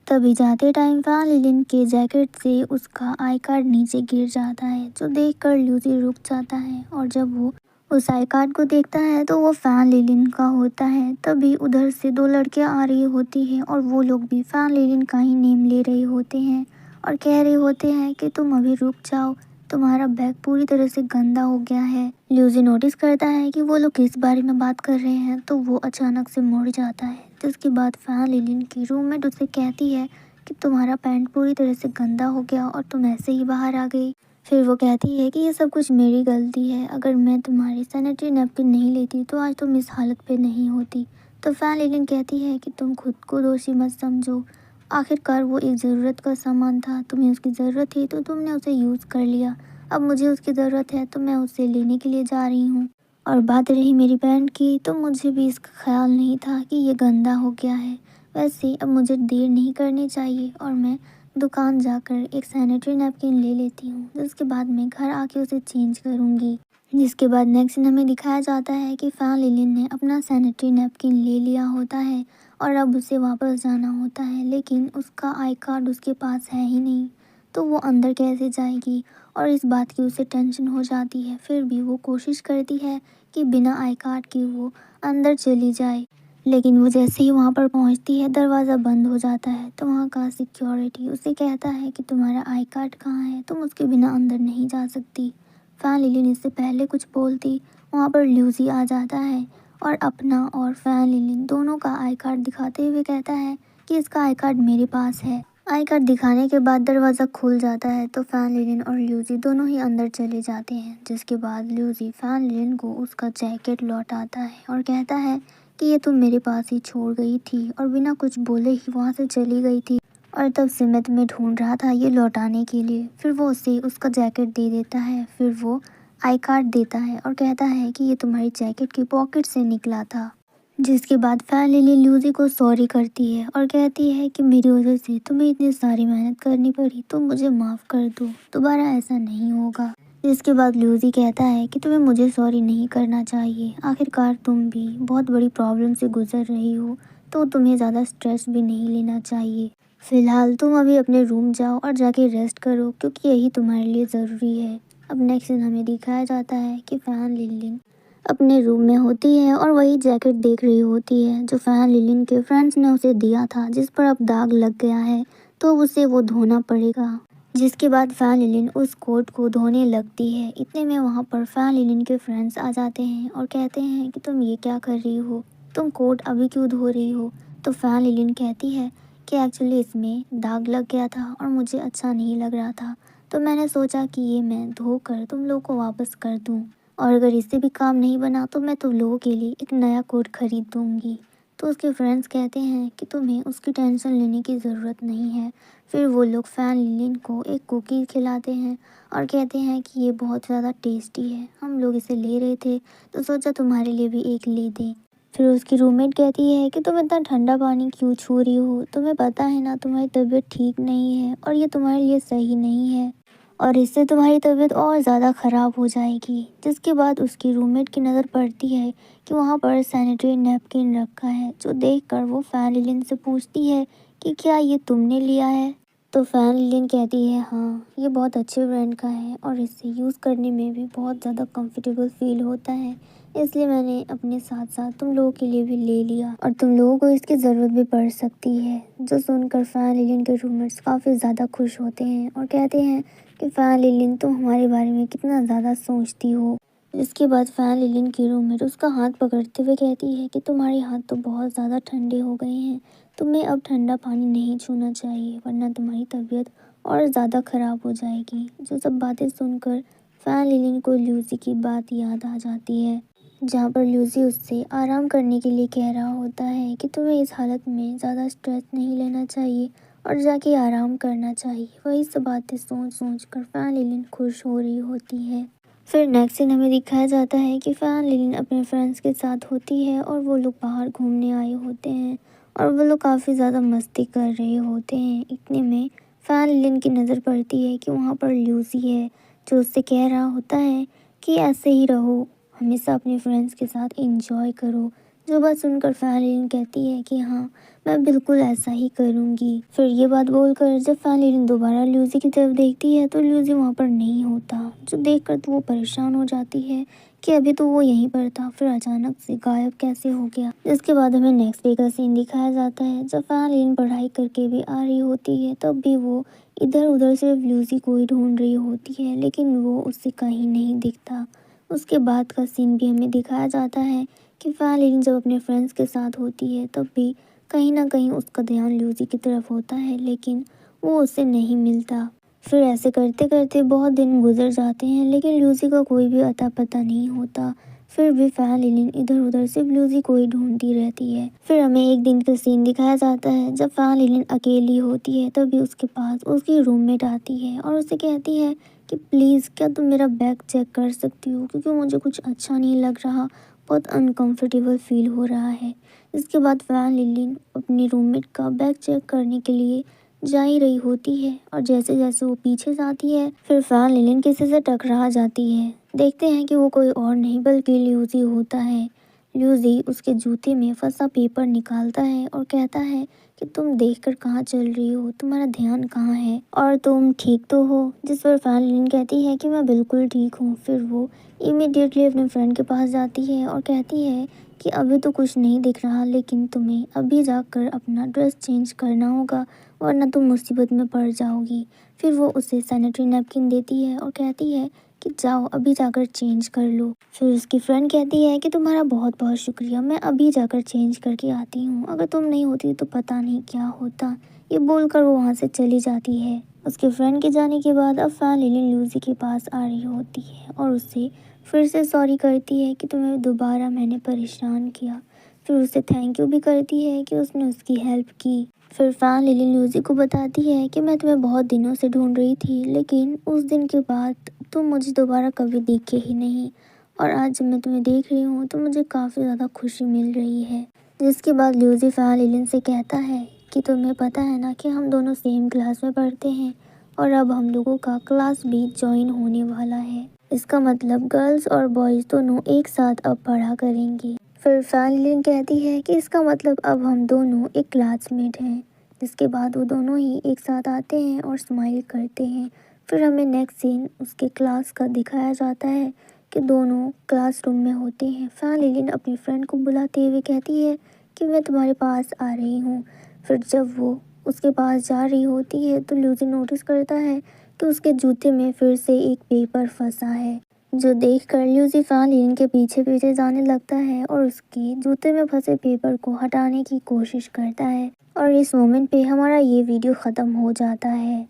[SPEAKER 1] तभी जाते टाइम फैन लिलिन के जैकेट से उसका आई कार्ड नीचे गिर जाता है जो देखकर ल्यूसी रुक जाता है और जब वो उस आई कार्ड को देखता है तो वो फैन लिलिन का होता है। तभी उधर से दो लड़कियां आ रही होती हैं और वो लोग भी फैन लिलिन का ही नेम ले रहे होते हैं और कह रहे होते हैं कि तुम अभी रुक जाओ, तुम्हारा बैग पूरी तरह से गंदा हो गया है। ल्यूसी नोटिस करता है कि वो लोग किस बारे में बात कर रहे हैं तो वो अचानक से मुड़ जाता है, जिसके बाद फैन लिलिन की रूममेट उससे कहती है कि तुम्हारा पैंट पूरी तरह से गंदा हो गया और तुम ऐसे ही बाहर आ गई। फिर वो कहती है कि ये सब कुछ मेरी गलती है, अगर मैं तुम्हारी सैनिटरी नैपकिन नहीं लेती तो आज तुम इस हालत पे नहीं होती। तो फैन लिलिन कहती है कि तुम खुद को दोषी मत समझो, आखिरकार वो एक ज़रूरत का सामान था, तुम्हें उसकी ज़रूरत थी तो तुमने उसे यूज़ कर लिया, अब मुझे उसकी ज़रूरत है तो मैं उसे लेने के लिए जा रही हूँ। और बात रही मेरी पैंट की तो मुझे भी इसका ख्याल नहीं था कि ये गंदा हो गया है। वैसे अब मुझे देर नहीं करनी चाहिए और मैं दुकान जाकर एक सैनिटरी नैपकिन ले लेती हूँ, जिसके बाद मैं घर आके उसे चेंज करूँगी। जिसके बाद नेक्स्ट सीन हमें दिखाया जाता है कि फैन लिलिन ने अपना सैनिटरी नैपकिन ले लिया होता है और अब उसे वापस जाना होता है, लेकिन उसका आई कार्ड उसके पास है ही नहीं, तो वो अंदर कैसे जाएगी और इस बात की उसे टेंशन हो जाती है। फिर भी वो कोशिश करती है कि बिना आई कार्ड के वो अंदर चली जाए, लेकिन वो जैसे ही वहाँ पर पहुँचती है दरवाज़ा बंद हो जाता है। तो वहाँ का सिक्योरिटी उसे कहता है कि तुम्हारा आई कार्ड कहाँ है, तुम उसके बिना अंदर नहीं जा सकती। फैन लिलिन इससे पहले कुछ बोलती वहाँ पर ल्यूसी आ जाता है और अपना और फैन लिलिन दोनों का आई कार्ड दिखाते हुए कहता है कि इसका आई कार्ड मेरे पास है। आई कार्ड दिखाने के बाद दरवाज़ा खुल जाता है तो फैन लिलिन और ल्यूसी दोनों ही अंदर चले जाते हैं, जिसके बाद ल्यूसी फैन लिलिन को उसका जैकेट लौटाता है और कहता है कि ये तुम मेरे पास ही छोड़ गई थी और बिना कुछ बोले ही वहाँ से चली गई थी और तब से मैं तुम्हें ढूंढ रहा था ये लौटाने के लिए। फिर वो उसे उसका जैकेट दे देता है, फिर वो आई कार्ड देता है और कहता है कि ये तुम्हारी जैकेट की पॉकेट से निकला था। जिसके बाद फैन लिली ल्यूसी को सॉरी करती है और कहती है कि मेरी वजह से तुम्हें इतनी सारी मेहनत करनी पड़ी, तुम मुझे माफ़ कर दो, दोबारा ऐसा नहीं होगा। जिसके बाद ल्यूसी कहता है कि तुम्हें मुझे सॉरी नहीं करना चाहिए, आखिरकार तुम भी बहुत बड़ी प्रॉब्लम से गुजर रही हो तो तुम्हें ज़्यादा स्ट्रेस भी नहीं लेना चाहिए। फिलहाल तुम अभी अपने रूम जाओ और जाके रेस्ट करो क्योंकि यही तुम्हारे लिए ज़रूरी है। अब नेक्स्ट सीन हमें दिखाया जाता है कि फैन लिलिन अपने रूम में होती है और वही जैकेट देख रही होती है जो फैन लिलिन के फ्रेंड्स ने उसे दिया था, जिस पर अब दाग लग गया है तो उसे वो धोना पड़ेगा। जिसके बाद फैन लिलिन उस कोट को धोने लगती है। इतने में वहाँ पर फैन लिलिन के फ्रेंड्स आ जाते हैं और कहते हैं कि तुम ये क्या कर रही हो, तुम कोट अभी क्यों धो रही हो। तो फैन लिलिन कहती है कि एक्चुअली इसमें दाग लग गया था और मुझे अच्छा नहीं लग रहा था, तो मैंने सोचा कि ये मैं धोकर तुम लोगों को वापस कर दूँ और अगर इससे भी काम नहीं बना तो मैं तुम लोगों के लिए एक नया कोट खरीद दूँगी। तो उसके फ्रेंड्स कहते हैं कि तुम्हें उसकी टेंशन लेने की ज़रूरत नहीं है। फिर वो लोग फैन लिलिन को एक कुकी खिलाते हैं और कहते हैं कि ये बहुत ज़्यादा टेस्टी है, हम लोग इसे ले रहे थे तो सोचा तुम्हारे लिए भी एक ले दें। फिर उसकी रूममेट कहती है कि तुम इतना ठंडा पानी क्यों छू रही हो, तुम्हें पता है ना तुम्हारी तबीयत ठीक नहीं है और ये तुम्हारे लिए सही नहीं है और इससे तुम्हारी तबीयत और ज़्यादा ख़राब हो जाएगी। जिसके बाद उसकी रूममेट की नज़र पड़ती है कि वहाँ पर सैनिटरी नैपकिन रखा है, जो देखकर वो फैन लिलिन से पूछती है कि क्या ये तुमने लिया है। तो फैन लिलिन कहती है हाँ, ये बहुत अच्छे ब्रांड का है और इसे यूज़ करने में भी बहुत ज़्यादा कंफर्टेबल फील होता है, इसलिए मैंने अपने साथ साथ तुम लोगों के लिए भी ले लिया और तुम लोगों को इसकी ज़रूरत भी पड़ सकती है। जो सुनकर फैन लिलिन के रूममेट्स काफ़ी ज़्यादा खुश होते हैं और कहते हैं कि फैन लिलिन तुम हमारे बारे में कितना ज़्यादा सोचती हो। इसके बाद फैन लिलिन की रूममेट उसका हाथ पकड़ते हुए कहती है कि तुम्हारे हाथ तो बहुत ज़्यादा ठंडे हो गए हैं, तुम्हें अब ठंडा पानी नहीं छूना चाहिए वरना तुम्हारी तबीयत और ज़्यादा ख़राब हो जाएगी। जो सब बातें सुनकर फैन लिलिन को ल्यूसी की बात याद आ जाती है, जहाँ पर ल्यूसी उससे आराम करने के लिए कह रहा होता है कि तुम्हें इस हालत में ज़्यादा स्ट्रेस नहीं लेना चाहिए और जाके आराम करना चाहिए। वही सब बातें सोच सोच कर फैन लिलिन खुश हो रही होती है। फिर नेक्स्ट सीन हमें दिखाया जाता है कि फैन लिलिन अपने फ्रेंड्स के साथ होती है और वो लोग बाहर घूमने आए होते हैं और वो लोग काफ़ी ज़्यादा मस्ती कर रहे होते हैं। इतने में फैन लिलिन की नज़र पड़ती है कि वहाँ पर ल्यूसी है, जो उससे कह रहा होता है कि ऐसे ही रहो, हमेशा अपने फ्रेंड्स के साथ एंजॉय करो। जो बात सुनकर फैन लिलिन कहती है कि हाँ, मैं बिल्कुल ऐसा ही करूँगी। फिर ये बात बोलकर जब फैन लिलिन दोबारा ल्यूसी की तरफ देखती है तो ल्यूसी वहाँ पर नहीं होता, जो देखकर तो वो परेशान हो जाती है कि अभी तो वो यहीं पर था, फिर अचानक से गायब कैसे हो गया। जिसके बाद हमें नेक्स्ट डे का सीन दिखाया जाता है, जब फैन लिलिन पढ़ाई करके भी आ रही होती है, तब भी वो इधर उधर सिर्फ ल्यूसी को ही ढूंढ रही होती है, लेकिन वो उससे कहीं नहीं दिखता। उसके बाद का सीन भी हमें दिखाया जाता है कि फैन लिलिन जब अपने फ्रेंड्स के साथ होती है तब भी कहीं ना कहीं उसका ध्यान ल्यूसी की तरफ होता है, लेकिन वो उससे नहीं मिलता। फिर ऐसे करते करते बहुत दिन गुजर जाते हैं, लेकिन ल्यूसी का कोई भी अता पता नहीं होता। फिर भी फैन लिलिन इधर उधर सिर्फ ल्यूसी को ही ढूंढती रहती है। फिर हमें एक दिन का सीन दिखाया जाता है, जब फैन लिलिन अकेली होती है तभी उसके पास उसकी रूममेट आती है और उसे कहती है कि प्लीज़ क्या तुम मेरा बैग चेक कर सकती हो, क्योंकि मुझे कुछ अच्छा नहीं लग रहा, बहुत अनकंफर्टेबल फील हो रहा है। इसके बाद फैन लिलिन अपनी रूममेट का बैग चेक करने के लिए जा ही रही होती है, और जैसे जैसे वो पीछे जाती है फिर फैन लिलिन किसी से टकरा जाती है। देखते हैं कि वो कोई और नहीं बल्कि ल्यूसी होता है। ल्यूसी उसके जूते में फंसा पेपर निकालता है और कहता है कि तुम देखकर कहाँ चल रही हो, तुम्हारा ध्यान कहाँ है और तुम ठीक तो हो। जिस पर फैन लिलिन कहती है कि मैं बिल्कुल ठीक हूँ। फिर वो इमीडिएटली अपने फ्रेंड के पास जाती है और कहती है कि अभी तो कुछ नहीं दिख रहा, लेकिन तुम्हें अभी जाकर अपना ड्रेस चेंज करना होगा, वरना तुम मुसीबत में पड़ जाओगी। फिर वो उसे सैनिटरी नैपकिन देती है और कहती है कि जाओ अभी जाकर चेंज कर लो। फिर उसकी फ्रेंड कहती है कि तुम्हारा बहुत बहुत शुक्रिया, मैं अभी जाकर चेंज करके आती हूँ, अगर तुम नहीं होती तो पता नहीं क्या होता। ये बोलकर वो वहाँ से चली जाती है। उसके फ्रेंड के जाने के बाद अब फैन लिलिन ल्यूसी के पास आ रही होती है और उससे फिर से सॉरी करती है कि तुम्हें दोबारा मैंने परेशान किया। फिर उसे थैंक यू भी करती है कि उसने उसकी हेल्प की। फिर फैन लिलिन ल्यूसी को बताती है कि मैं तुम्हें बहुत दिनों से ढूंढ रही थी, लेकिन उस दिन के बाद तुम मुझे दोबारा कभी दिखे ही नहीं, और आज जब मैं तुम्हें देख रही हूँ तो मुझे काफ़ी ज़्यादा खुशी मिल रही है। जिसके बाद ल्यूसी फैन लिलिन से कहता है कि तुम्हें पता है ना कि हम दोनों सेम क्लास में पढ़ते हैं, और अब हम लोगों का क्लास भी ज्वाइन होने वाला है। इसका मतलब गर्ल्स और बॉयज़ दोनों एक साथ अब पढ़ा करेंगे। फिर फैन लिलिन कहती है कि इसका मतलब अब हम दोनों एक क्लासमेट हैं। जिसके बाद वो दोनों ही एक साथ आते हैं और स्माइल करते हैं। फिर हमें नेक्स्ट सीन उसके क्लास का दिखाया जाता है कि दोनों क्लासरूम में होते हैं। फैन लिलिन अपनी फ्रेंड को बुलाते हुए कहती है कि मैं तुम्हारे पास आ रही हूँ। फिर जब वो उसके पास जा रही होती है तो ल्यूसी नोटिस करता है कि उसके जूते में फिर से एक पेपर फंसा है, जो देखकर ल्यूसी फैन लिलिन के पीछे पीछे जाने लगता है और उसके जूते में फंसे पेपर को हटाने की कोशिश करता है। और इस मोमेंट पे हमारा ये वीडियो ख़त्म हो जाता है।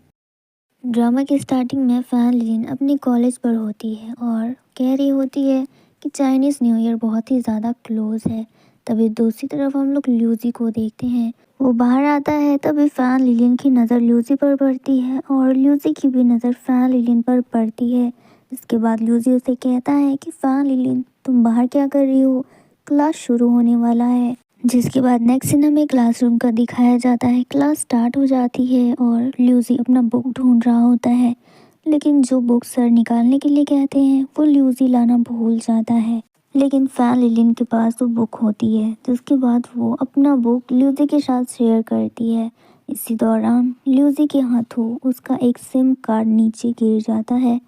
[SPEAKER 1] ड्रामा की स्टार्टिंग में फैन लिलिन अपनी कॉलेज पर होती है और कह रही होती है कि चाइनीज़ न्यू ईयर बहुत ही ज़्यादा क्लोज है। तभी दूसरी तरफ हम लोग ल्यूसी को देखते हैं, वो बाहर आता है। तभी फैन लिलिन की नज़र ल्यूसी पर पड़ती है और ल्यूसी की भी नज़र फैन लिलिन पर पड़ती है। इसके बाद ल्यूसी उसे कहता है कि फैन लिलिन तुम बाहर क्या कर रही हो, क्लास शुरू होने वाला है। जिसके बाद नेक्स्ट सीन हमें क्लासरूम का दिखाया जाता है। क्लास स्टार्ट हो जाती है और ल्यूसी अपना बुक ढूंढ रहा होता है, लेकिन जो बुक सर निकालने के लिए कहते हैं वो ल्यूसी लाना भूल जाता है। लेकिन फैन लिलिन के पास वो बुक होती है, जिसके बाद वो अपना बुक ल्यूसी के साथ शेयर करती है। इसी दौरान ल्यूसी के हाथों उसका एक सिम कार्ड नीचे गिर जाता है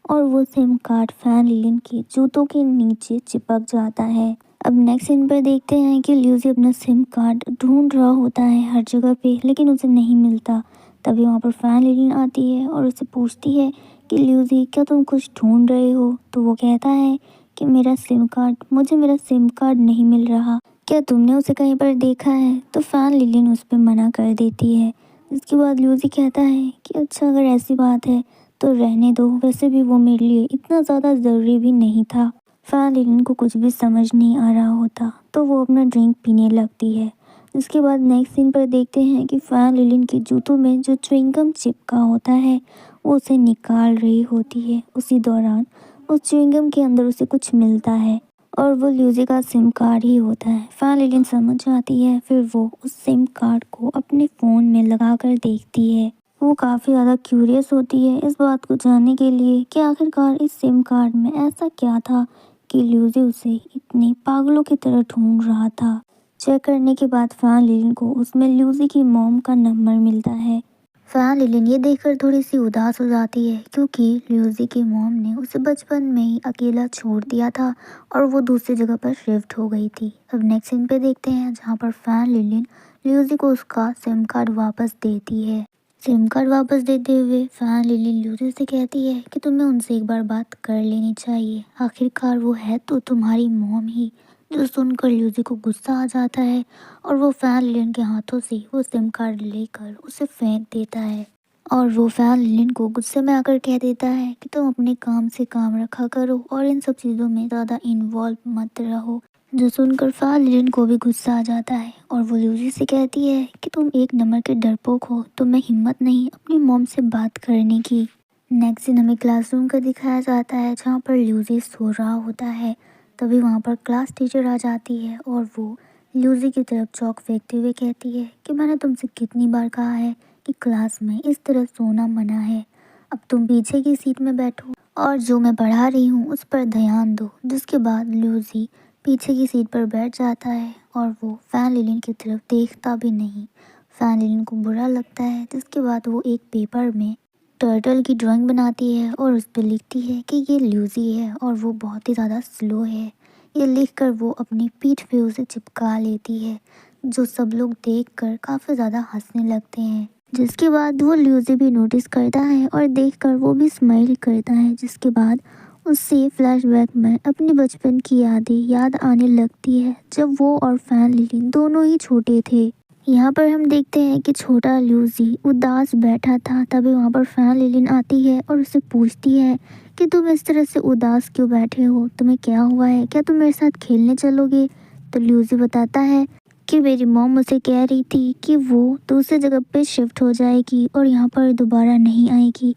[SPEAKER 1] और वो सिम कार्ड फैन लिलिन के जूतों के नीचे चिपक जाता है। अब नेक्स्ट सीन पर देखते हैं कि ल्यूसी अपना सिम कार्ड ढूंढ रहा होता है हर जगह पे, लेकिन उसे नहीं मिलता। तभी वहाँ पर फैन लिलिन आती है और उससे पूछती है कि ल्यूसी क्या तुम कुछ ढूंढ रहे हो। तो वो कहता है कि मुझे मेरा सिम कार्ड नहीं मिल रहा, क्या तुमने उसे कहीं पर देखा है। तो फैन लिलिन उस पर मना कर देती है। इसके बाद ल्यूसी कहता है कि अच्छा अगर ऐसी बात है तो रहने दो, वैसे भी वो मेरे लिए इतना ज़्यादा ज़रूरी भी नहीं था। फैन लिलिन को कुछ भी समझ नहीं आ रहा होता तो वो अपना ड्रिंक पीने लगती है। इसके बाद नेक्स्ट सीन पर देखते हैं कि फैन लिलिन के जूतों में जो च्युइंगम चिपका होता है वो उसे निकाल रही होती है। उसी दौरान उस च्युइंगम के अंदर उसे कुछ मिलता है और वो ल्यूसी का सिम कार्ड ही होता है। फैन लिलिन समझ जाती है, फिर वो उस सिम कार्ड को अपने फ़ोन में लगा कर देखती है। वो काफ़ी ज़्यादा क्यूरियस होती है इस बात को जानने के लिए कि आखिरकार इस सिम कार्ड में ऐसा क्या था कि ल्यूसी उसे इतने पागलों की तरह ढूंढ रहा था। चेक करने के बाद फैन लिलिन को उसमें ल्यूसी की मॉम का नंबर मिलता है। फैन लिलिन ये देखकर थोड़ी सी उदास हो जाती है क्योंकि ल्यूसी की मॉम ने उसे बचपन में ही अकेला छोड़ दिया था और वो दूसरी जगह पर शिफ्ट हो गई थी। अब नेक्स्ट सीन पे देखते हैं जहाँ पर फैन लिलिन ल्यूसी को उसका सिम कार्ड वापस देती है। सिम कार्ड वापस देते हुए फैन लिलिन ल्यूसी से कहती है कि तुम्हें उनसे एक बार बात कर लेनी चाहिए, आखिरकार वो है तो तुम्हारी मॉम ही। जो सुनकर ल्यूसी को गुस्सा आ जाता है और वो फैन लिलिन के हाथों से वो सिम कार्ड लेकर उसे फेंक देता है और वो फैन लिलिन को गुस्से में आकर कह देता है कि तुम अपने काम से काम रखा करो और इन सब चीज़ों में ज़्यादा इन्वॉल्व मत रहो। जो सुनकर फैन लिलिन को भी गुस्सा आ जाता है और वो ल्यूसी से कहती है कि तुम एक नंबर के डरपोक हो, तुम्हें हिम्मत नहीं अपनी मॉम से बात करने की। नेक्स्ट सीन हमें क्लासरूम का दिखाया जाता है जहाँ पर ल्यूसी सो रहा होता है। तभी वहाँ पर क्लास टीचर आ जाती है और वो ल्यूसी की तरफ चौक फेंकते हुए कहती है कि मैंने तुमसे कितनी बार कहा है कि क्लास में इस तरह सोना मना है। अब तुम पीछे की सीट में बैठो और जो मैं पढ़ा रही हूँ उस पर ध्यान दो। जिसके बाद ल्यूसी पीछे की सीट पर बैठ जाता है और वो फैन लिलिन की तरफ देखता भी नहीं। फैन लिलिन को बुरा लगता है जिसके बाद वो एक पेपर में टर्टल की ड्राइंग बनाती है और उस पर लिखती है कि ये ल्यूसी है और वो बहुत ही ज़्यादा स्लो है। ये लिखकर वो अपनी पीठ पे उसे चिपका लेती है जो सब लोग देखकर काफ़ी ज़्यादा हंसने लगते हैं। जिसके बाद वो ल्यूसी भी नोटिस करता है और देखकर वो भी स्माइल करता है। जिसके बाद उससे फ्लैशबैक में अपनी बचपन की यादें याद आने लगती है जब वो और फैन लिलिन दोनों ही छोटे थे। यहाँ पर हम देखते हैं कि छोटा ल्यूसी उदास बैठा था। तभी वहाँ पर फैन लिलिन आती है और उसे पूछती है कि तुम इस तरह से उदास क्यों बैठे हो, तुम्हें क्या हुआ है, क्या तुम मेरे साथ खेलने चलोगे। तो ल्यूसी बताता है कि मेरी मॉम मुझे कह रही थी कि वो दूसरी जगह पे शिफ्ट हो जाएगी और यहाँ पर दोबारा नहीं आएगी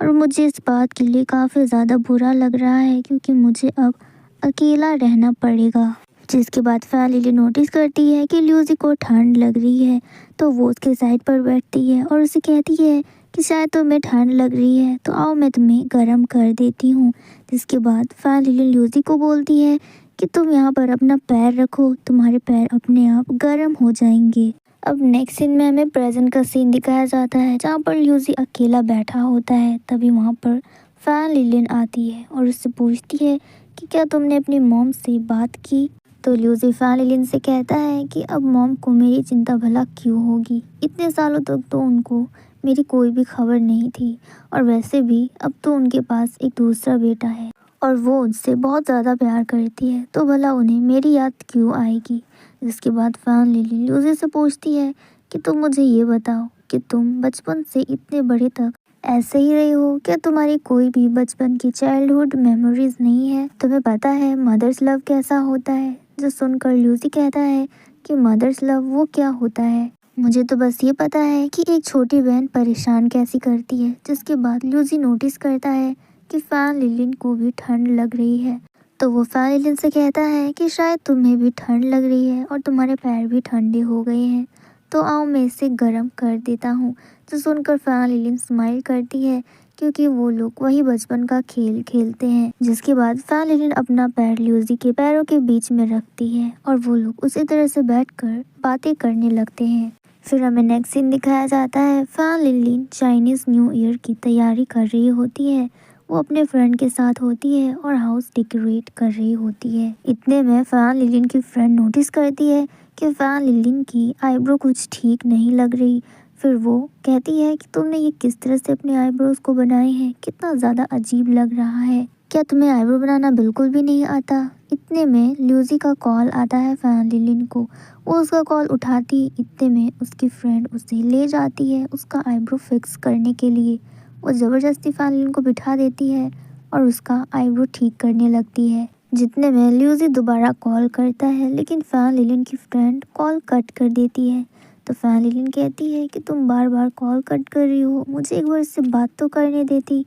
[SPEAKER 1] और मुझे इस बात के लिए काफ़ी ज़्यादा बुरा लग रहा है क्योंकि मुझे अब अकेला रहना पड़ेगा। जिसके बाद फैन लिलिन नोटिस करती है कि ल्यूसी को ठंड लग रही है तो वो उसके साइड पर बैठती है और उसे कहती है कि शायद तुम्हें ठंड लग रही है तो आओ मैं तुम्हें गर्म कर देती हूँ। जिसके बाद फैन लिलिन ल्यूसी को बोलती है कि तुम यहाँ पर अपना पैर रखो, तुम्हारे पैर अपने आप गर्म हो जाएंगे। अब नेक्स्ट सीन में हमें प्रेजेंट का सीन दिखाया जाता है जहाँ पर ल्यूसी अकेला बैठा होता है। तभी वहाँ पर फैन लिलिन आती है और उससे पूछती है कि क्या तुमने अपनी मॉम से बात की। तो ल्यूसी फैन लिलिन से कहता है कि अब मॉम को मेरी चिंता भला क्यों होगी, इतने सालों तक तो उनको मेरी कोई भी खबर नहीं थी और वैसे भी अब तो उनके पास एक दूसरा बेटा है और वो उनसे बहुत ज़्यादा प्यार करती है तो भला उन्हें मेरी याद क्यों आएगी। जिसके बाद फैन लिलिन ल्यूसी से पूछती है कि तुम मुझे ये बताओ कि तुम बचपन से इतने बड़े तक ऐसे ही रही हो, क्या तुम्हारी कोई भी बचपन की चाइल्डहुड मेमोरीज नहीं है, तुम्हें पता है मदर्स लव कैसा होता है। जो सुनकर ल्यूसी कहता है कि मदर्स लव वो क्या होता है, मुझे तो बस ये पता है कि एक छोटी बहन परेशान कैसी करती है। जिसके बाद ल्यूसी नोटिस करता है कि फैन लिलिन को भी ठंड लग रही है तो वो फैन लिलिन से कहता है कि शायद तुम्हें भी ठंड लग रही है और तुम्हारे पैर भी ठंडे हो गए हैं तो आओ मैं इसे गर्म कर देता हूँ। तो सुनकर फैन लिलिन स्माइल करती है क्योंकि वो लोग वही बचपन का खेल खेलते हैं। जिसके बाद फैन लिलिन अपना पैर ल्यूसी के पैरों के बीच में रखती है और वो लोग उसी तरह से बैठकर बातें करने लगते हैं। फिर हमें नेक्स्ट सीन दिखाया जाता है fan linen Chinese new year की तैयारी कर रही होती है। वो अपने फ्रेंड के साथ होती है और हाउस डेकोरेट कर रही होती है। इतने में फैन लिलिन की फ्रेंड नोटिस करती है कि फैन लिलिन की आईब्रो कुछ ठीक नहीं लग रही। फिर वो कहती है कि तुमने ये किस तरह से अपने आईब्रोज को बनाए हैं, कितना ज़्यादा अजीब लग रहा है, क्या तुम्हें आईब्रो बनाना बिल्कुल भी नहीं आता। इतने में ल्यूसी का कॉल आता है फैन लिलिन को। वो उसका कॉल उठाती, इतने में उसकी फ्रेंड उसे ले जाती है उसका आईब्रो फिक्स करने के लिए। वो ज़बरदस्ती फैन लिलिन को बिठा देती है और उसका आईब्रो ठीक करने लगती है। जितने में ल्यूसी दोबारा कॉल करता है लेकिन फैन लिलिन की फ्रेंड कॉल कट कर देती है। तो फैन लिलिन कहती है कि तुम बार बार कॉल कट कर रही हो, मुझे एक बार इससे बात तो करने देती।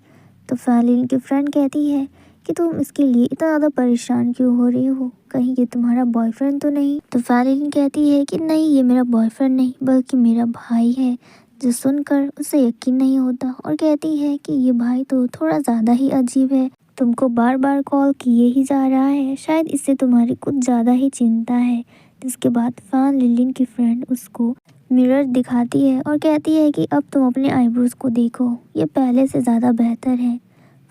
[SPEAKER 1] तो फैन लिलिन की फ्रेंड कहती है कि तुम इसके लिए इतना ज़्यादा परेशान क्यों हो रही हो, कहीं ये तुम्हारा बॉयफ्रेंड तो नहीं। तो फैन लिलिन कहती है कि नहीं, ये मेरा बॉयफ्रेंड नहीं बल्कि मेरा भाई है। जो सुनकर उसे यकीन नहीं होता और कहती है कि ये भाई तो थोड़ा ज़्यादा ही अजीब है, तुमको बार बार कॉल किए ही जा रहा है, शायद इससे तुम्हारी कुछ ज़्यादा ही चिंता है। जिसके बाद फ़ैन लिलिन की फ्रेंड उसको मिरर दिखाती है और कहती है कि अब तुम अपने आईब्रोज को देखो, ये पहले से ज़्यादा बेहतर है।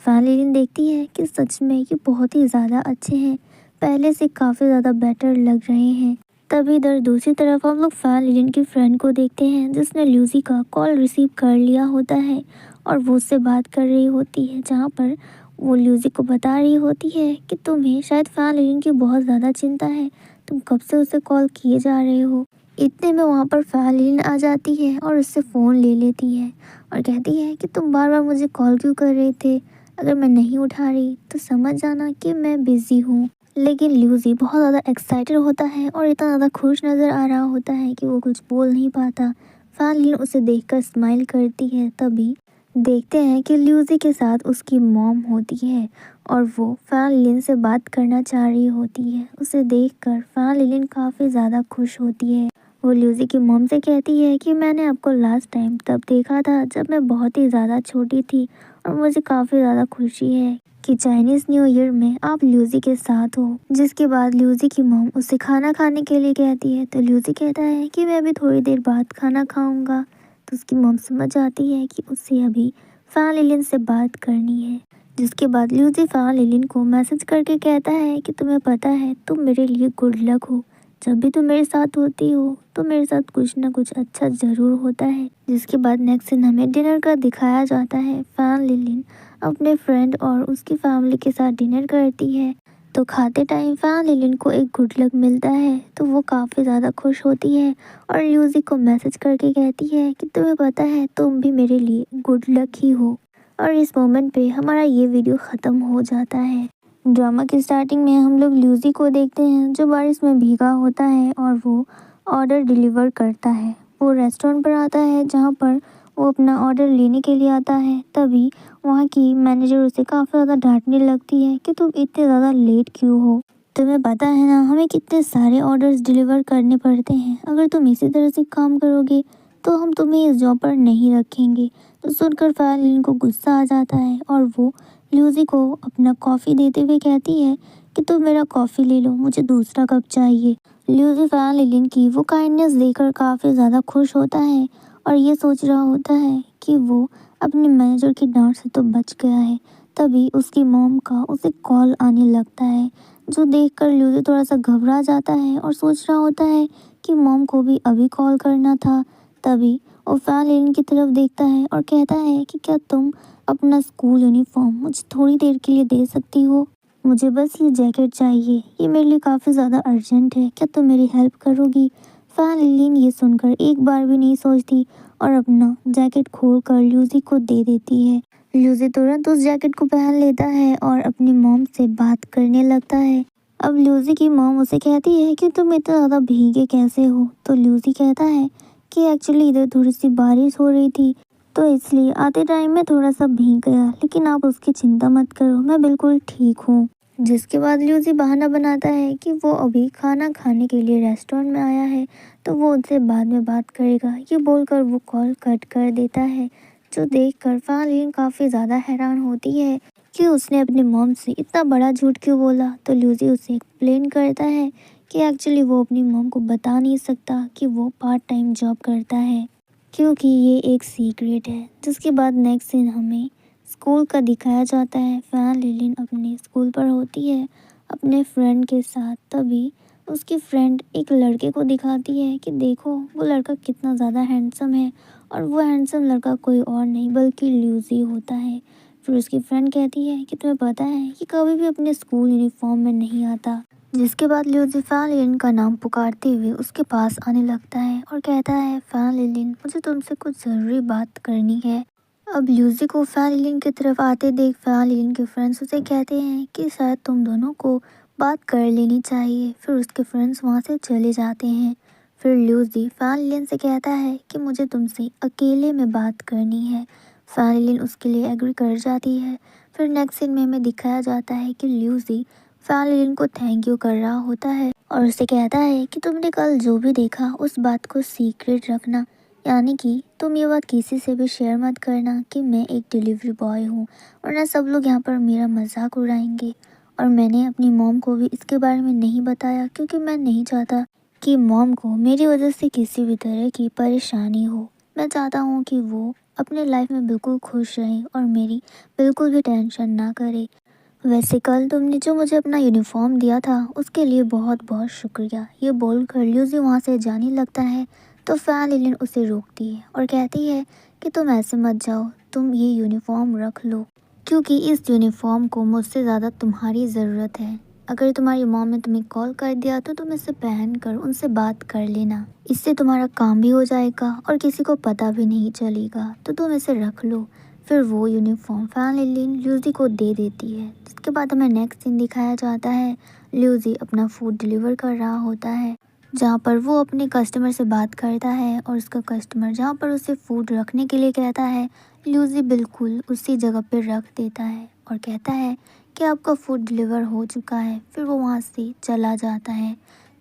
[SPEAKER 1] फ़ैन लिलिन देखती है कि सच में ये बहुत ही ज़्यादा अच्छे हैं, पहले से काफ़ी ज़्यादा बेटर लग रहे हैं। तभी इधर दूसरी तरफ हम लोग फ़ैन लिलिन की फ्रेंड को देखते हैं जिसने ल्यूसी का कॉल रिसीव कर लिया होता है और वो उससे बात कर रही होती है, जहाँ पर वो ल्यूसी को बता रही होती है कि तुम्हें शायद फ़ैन लिलिन की बहुत ज़्यादा चिंता है, तुम कब से उसे कॉल किए जा रहे हो। इतने में वहाँ पर फ़ैन लिलिन आ जाती है और उससे फ़ोन ले लेती है और कहती है कि तुम बार बार मुझे कॉल क्यों कर रहे थे, अगर मैं नहीं उठा रही तो समझ जाना कि मैं बिज़ी हूँ। लेकिन ल्यूसी बहुत ज़्यादा एक्साइटेड होता है और इतना ज़्यादा खुश नज़र आ रहा होता है कि वो कुछ बोल नहीं पाता। फ़ैन लिलिन उसे देखकर स्माइल करती है। तभी देखते हैं कि ल्यूसी के साथ उसकी मॉम होती है और वो फ़ैन लिलिन से बात करना चाह रही होती है। उसे देखकर फ़ैन लिलिन काफ़ी ज़्यादा खुश होती है। वो ल्यूसी की मॉम से कहती है कि मैंने आपको लास्ट टाइम तब देखा था जब मैं बहुत ही ज़्यादा छोटी थी और मुझे काफ़ी ज़्यादा खुशी है कि चाइनीज़ न्यू ईयर में आप ल्यूसी के साथ हो। जिसके बाद ल्यूसी की मॉम उसे खाना खाने के लिए कहती है तो ल्यूसी कहता है कि मैं अभी थोड़ी देर बाद खाना खाऊंगा। तो उसकी मॉम समझ जाती है कि उसे अभी फ़ैन लिलिन से बात करनी है। जिसके बाद ल्यूसी फ़ैन लिलिन को मैसेज करके कहता है कि तुम्हें पता है तुम मेरे लिए गुड लक हो, जब भी तुम मेरे साथ होती हो तो मेरे साथ कुछ ना कुछ अच्छा ज़रूर होता है। जिसके बाद नेक्स्ट सीन हमें डिनर का दिखाया जाता है। फ़ैन लिलिन अपने फ्रेंड और उसकी फैमिली के साथ डिनर करती है, तो खाते टाइम फ़ैन लिलिन को एक गुड लक मिलता है तो वो काफ़ी ज़्यादा खुश होती है और ल्यूसी को मैसेज करके कहती है कि तुम्हें पता है तुम भी मेरे लिए गुड लक ही हो। और इस मोमेंट पे हमारा ये वीडियो ख़त्म हो जाता है। ड्रामा की स्टार्टिंग में हम लोग ल्यूसी को देखते हैं जो बारिश में भीगा होता है और वो ऑर्डर डिलीवर करता है। वो रेस्टोरेंट पर आता है जहाँ पर वो अपना ऑर्डर लेने के लिए आता है। तभी वहाँ की मैनेजर उसे काफ़ी ज़्यादा डांटने लगती है कि तुम इतने ज़्यादा लेट क्यों हो, तुम्हें पता है ना हमें कितने सारे ऑर्डर्स डिलीवर करने पड़ते हैं, अगर तुम इसी तरह से काम करोगे तो हम तुम्हें इस जॉब पर नहीं रखेंगे। तो सुनकर फ़ैन लिलिन को गुस्सा आ जाता है और वो ल्यूसी को अपना कॉफ़ी देते हुए कहती है कि तुम मेरा कॉफ़ी ले लो, मुझे दूसरा कप चाहिए। ल्यूसी फ़ैन लिलिन की वो काइंडनेस देखकर काफ़ी ज़्यादा खुश होता है और ये सोच रहा होता है कि वो अपने मैनेजर की डांट से तो बच गया है। तभी उसकी मॉम का उसे कॉल आने लगता है, जो देखकर ल्यूसी थोड़ा सा घबरा जाता है और सोच रहा होता है कि मॉम को भी अभी कॉल करना था। तभी वो फ़ैन लिलिन की तरफ देखता है और कहता है कि क्या तुम अपना स्कूल यूनिफॉर्म मुझे थोड़ी देर के लिए दे सकती हो, मुझे बस ये जैकेट चाहिए, ये मेरे लिए काफ़ी ज़्यादा अर्जेंट है, क्या तुम मेरी हेल्प करोगी। फ़ैन लिलिन ये सुनकर एक बार भी नहीं सोचती और अपना जैकेट खोलकर ल्यूसी को दे देती है। ल्यूसी तुरंत उस जैकेट को पहन लेता है और अपनी मॉम से बात करने लगता है। अब ल्यूसी की मॉम उसे कहती है कि तुम इतना ज़्यादा भीगे कैसे हो, तो ल्यूसी कहता है कि एक्चुअली इधर थोड़ी सी बारिश हो रही थी तो इसलिए आते टाइम में थोड़ा सा भीग गया, लेकिन आप उसकी चिंता मत करो, मैं बिल्कुल ठीक हूँ। जिसके बाद ल्यूसी बहाना बनाता है कि वो अभी खाना खाने के लिए रेस्टोरेंट में आया है तो वो उनसे बाद में बात करेगा। ये बोलकर वो कॉल कट कर देता है, जो देखकर फ़ैन लिलिन काफ़ी ज़्यादा हैरान होती है कि उसने अपने मॉम से इतना बड़ा झूठ क्यों बोला। तो ल्यूसी उसे एक्सप्लेन करता है कि एक्चुअली वो अपनी मॉम को बता नहीं सकता कि वो पार्ट टाइम जॉब करता है, क्योंकि ये एक सीक्रेट है। जिसके बाद नेक्स्ट सीन हमें स्कूल का दिखाया जाता है। फ़ैन लिलिन अपने स्कूल पर होती है अपने फ्रेंड के साथ। तभी उसकी फ्रेंड एक लड़के को दिखाती है कि देखो वो लड़का कितना ज़्यादा हैंडसम है और वो हैंडसम लड़का कोई और नहीं बल्कि ल्यूसी होता है। फिर उसकी फ्रेंड कहती है कि तुम्हें पता है कि कभी भी अपने स्कूल यूनिफॉर्म में नहीं आता। जिसके बाद ल्यूसी फ़ैन लिलिन का नाम पुकारते हुए उसके पास आने लगता है और कहता है फ़ैन लिलिन मुझे तुमसे कुछ ज़रूरी बात करनी है। अब ल्यूसी को फ़ैन लिलिन की तरफ आते देख फ़ैन लिलिन के फ्रेंड्स उसे कहते हैं कि शायद तुम दोनों को बात कर लेनी चाहिए। फिर उसके फ्रेंड्स वहाँ से चले जाते हैं। फिर ल्यूसी फ़ैन लिलिन से कहता है कि मुझे तुमसे अकेले में बात करनी है। फ़ैन लिलिन उसके लिए एग्री कर जाती है। फिर नेक्स्ट सीन में हमें दिखाया जाता है कि ल्यूसी फ़ैन लिलिन को थैंक यू कर रहा होता है और उसे कहता है कि तुमने कल जो भी देखा उस बात को सीक्रेट रखना, यानी कि तुम ये बात किसी से भी शेयर मत करना कि मैं एक डिलीवरी बॉय हूँ, वरना सब लोग यहाँ पर मेरा मजाक उड़ाएंगे। और मैंने अपनी मॉम को भी इसके बारे में नहीं बताया क्योंकि मैं नहीं चाहता कि मॉम को मेरी वजह से किसी भी तरह की परेशानी हो। मैं चाहता हूँ कि वो अपने लाइफ में बिल्कुल खुश रहे और मेरी बिल्कुल भी टेंशन ना करे। वैसे कल तुमने जो मुझे अपना यूनिफॉर्म दिया था उसके लिए बहुत बहुत शुक्रिया। ये बोलकर ल्यूसी वहाँ से जाने लगता है तो फैन लिलिन उसे रोकती है और कहती है कि तुम ऐसे मत जाओ, तुम ये यूनिफॉर्म रख लो क्योंकि इस यूनिफॉर्म को मुझसे ज़्यादा तुम्हारी ज़रूरत है। अगर तुम्हारी मॉम ने तुम्हें कॉल कर दिया तो तुम इसे पहन कर उनसे बात कर लेना, इससे तुम्हारा काम भी हो जाएगा और किसी को पता भी नहीं चलेगा, तो तुम इसे रख लो। फिर वो यूनिफॉर्म फैन लिलिन ल्यूसी को दे देती है। जिसके बाद हमें नेक्स्ट सीन दिखाया जाता है। ल्यूसी अपना फूड डिलीवर कर रहा होता है जहाँ पर वो अपने कस्टमर से बात करता है और उसका कस्टमर जहाँ पर उसे फूड रखने के लिए कहता है, ल्यूसी बिल्कुल उसी जगह पर रख देता है और कहता है कि आपका फूड डिलीवर हो चुका है। फिर वो वहाँ से चला जाता है।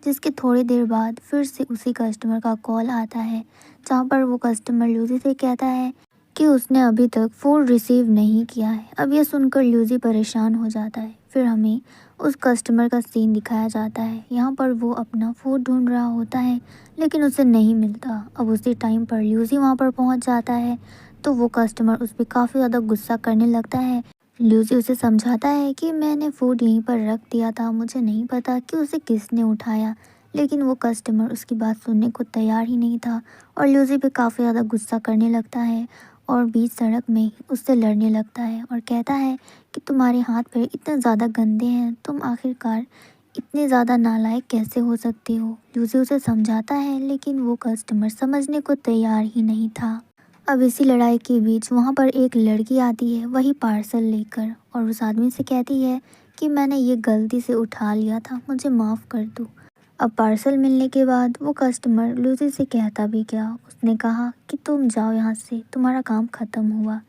[SPEAKER 1] जिसके थोड़ी देर बाद फिर से उसी कस्टमर का कॉल आता है जहाँ पर वो कस्टमर ल्यूसी से कहता है कि उसने अभी तक फूड रिसीव नहीं किया है। अब ये सुनकर ल्यूसी परेशान हो जाता है। फिर हमें उस कस्टमर का सीन दिखाया जाता है। यहाँ पर वो अपना फूड ढूंढ रहा होता है लेकिन उसे नहीं मिलता। अब उसी टाइम पर ल्यूसी वहाँ पर पहुँच जाता है तो वो कस्टमर उस पर काफ़ी ज़्यादा गुस्सा करने लगता है। ल्यूसी उसे समझाता है कि मैंने फूड यहीं पर रख दिया था, मुझे नहीं पता कि उसे किसने उठाया। लेकिन वो कस्टमर उसकी बात सुनने को तैयार ही नहीं था और ल्यूसी पे काफ़ी ज़्यादा गुस्सा करने लगता है और बीच सड़क में उससे लड़ने लगता है और कहता है कि तुम्हारे हाथ पैर इतने ज़्यादा गंदे हैं, तुम आखिरकार इतने ज़्यादा नालायक कैसे हो सकते हो। ल्यूसी उसे समझाता है लेकिन वो कस्टमर समझने को तैयार ही नहीं था। अब इसी लड़ाई के बीच वहाँ पर एक लड़की आती है वही पार्सल लेकर और उस आदमी से कहती है कि मैंने ये गलती से उठा लिया था, मुझे माफ़ कर दो। अब पार्सल मिलने के बाद वो कस्टमर लूसी से कहता भी क्या, उसने कहा कि तुम जाओ यहाँ से, तुम्हारा काम ख़त्म हुआ।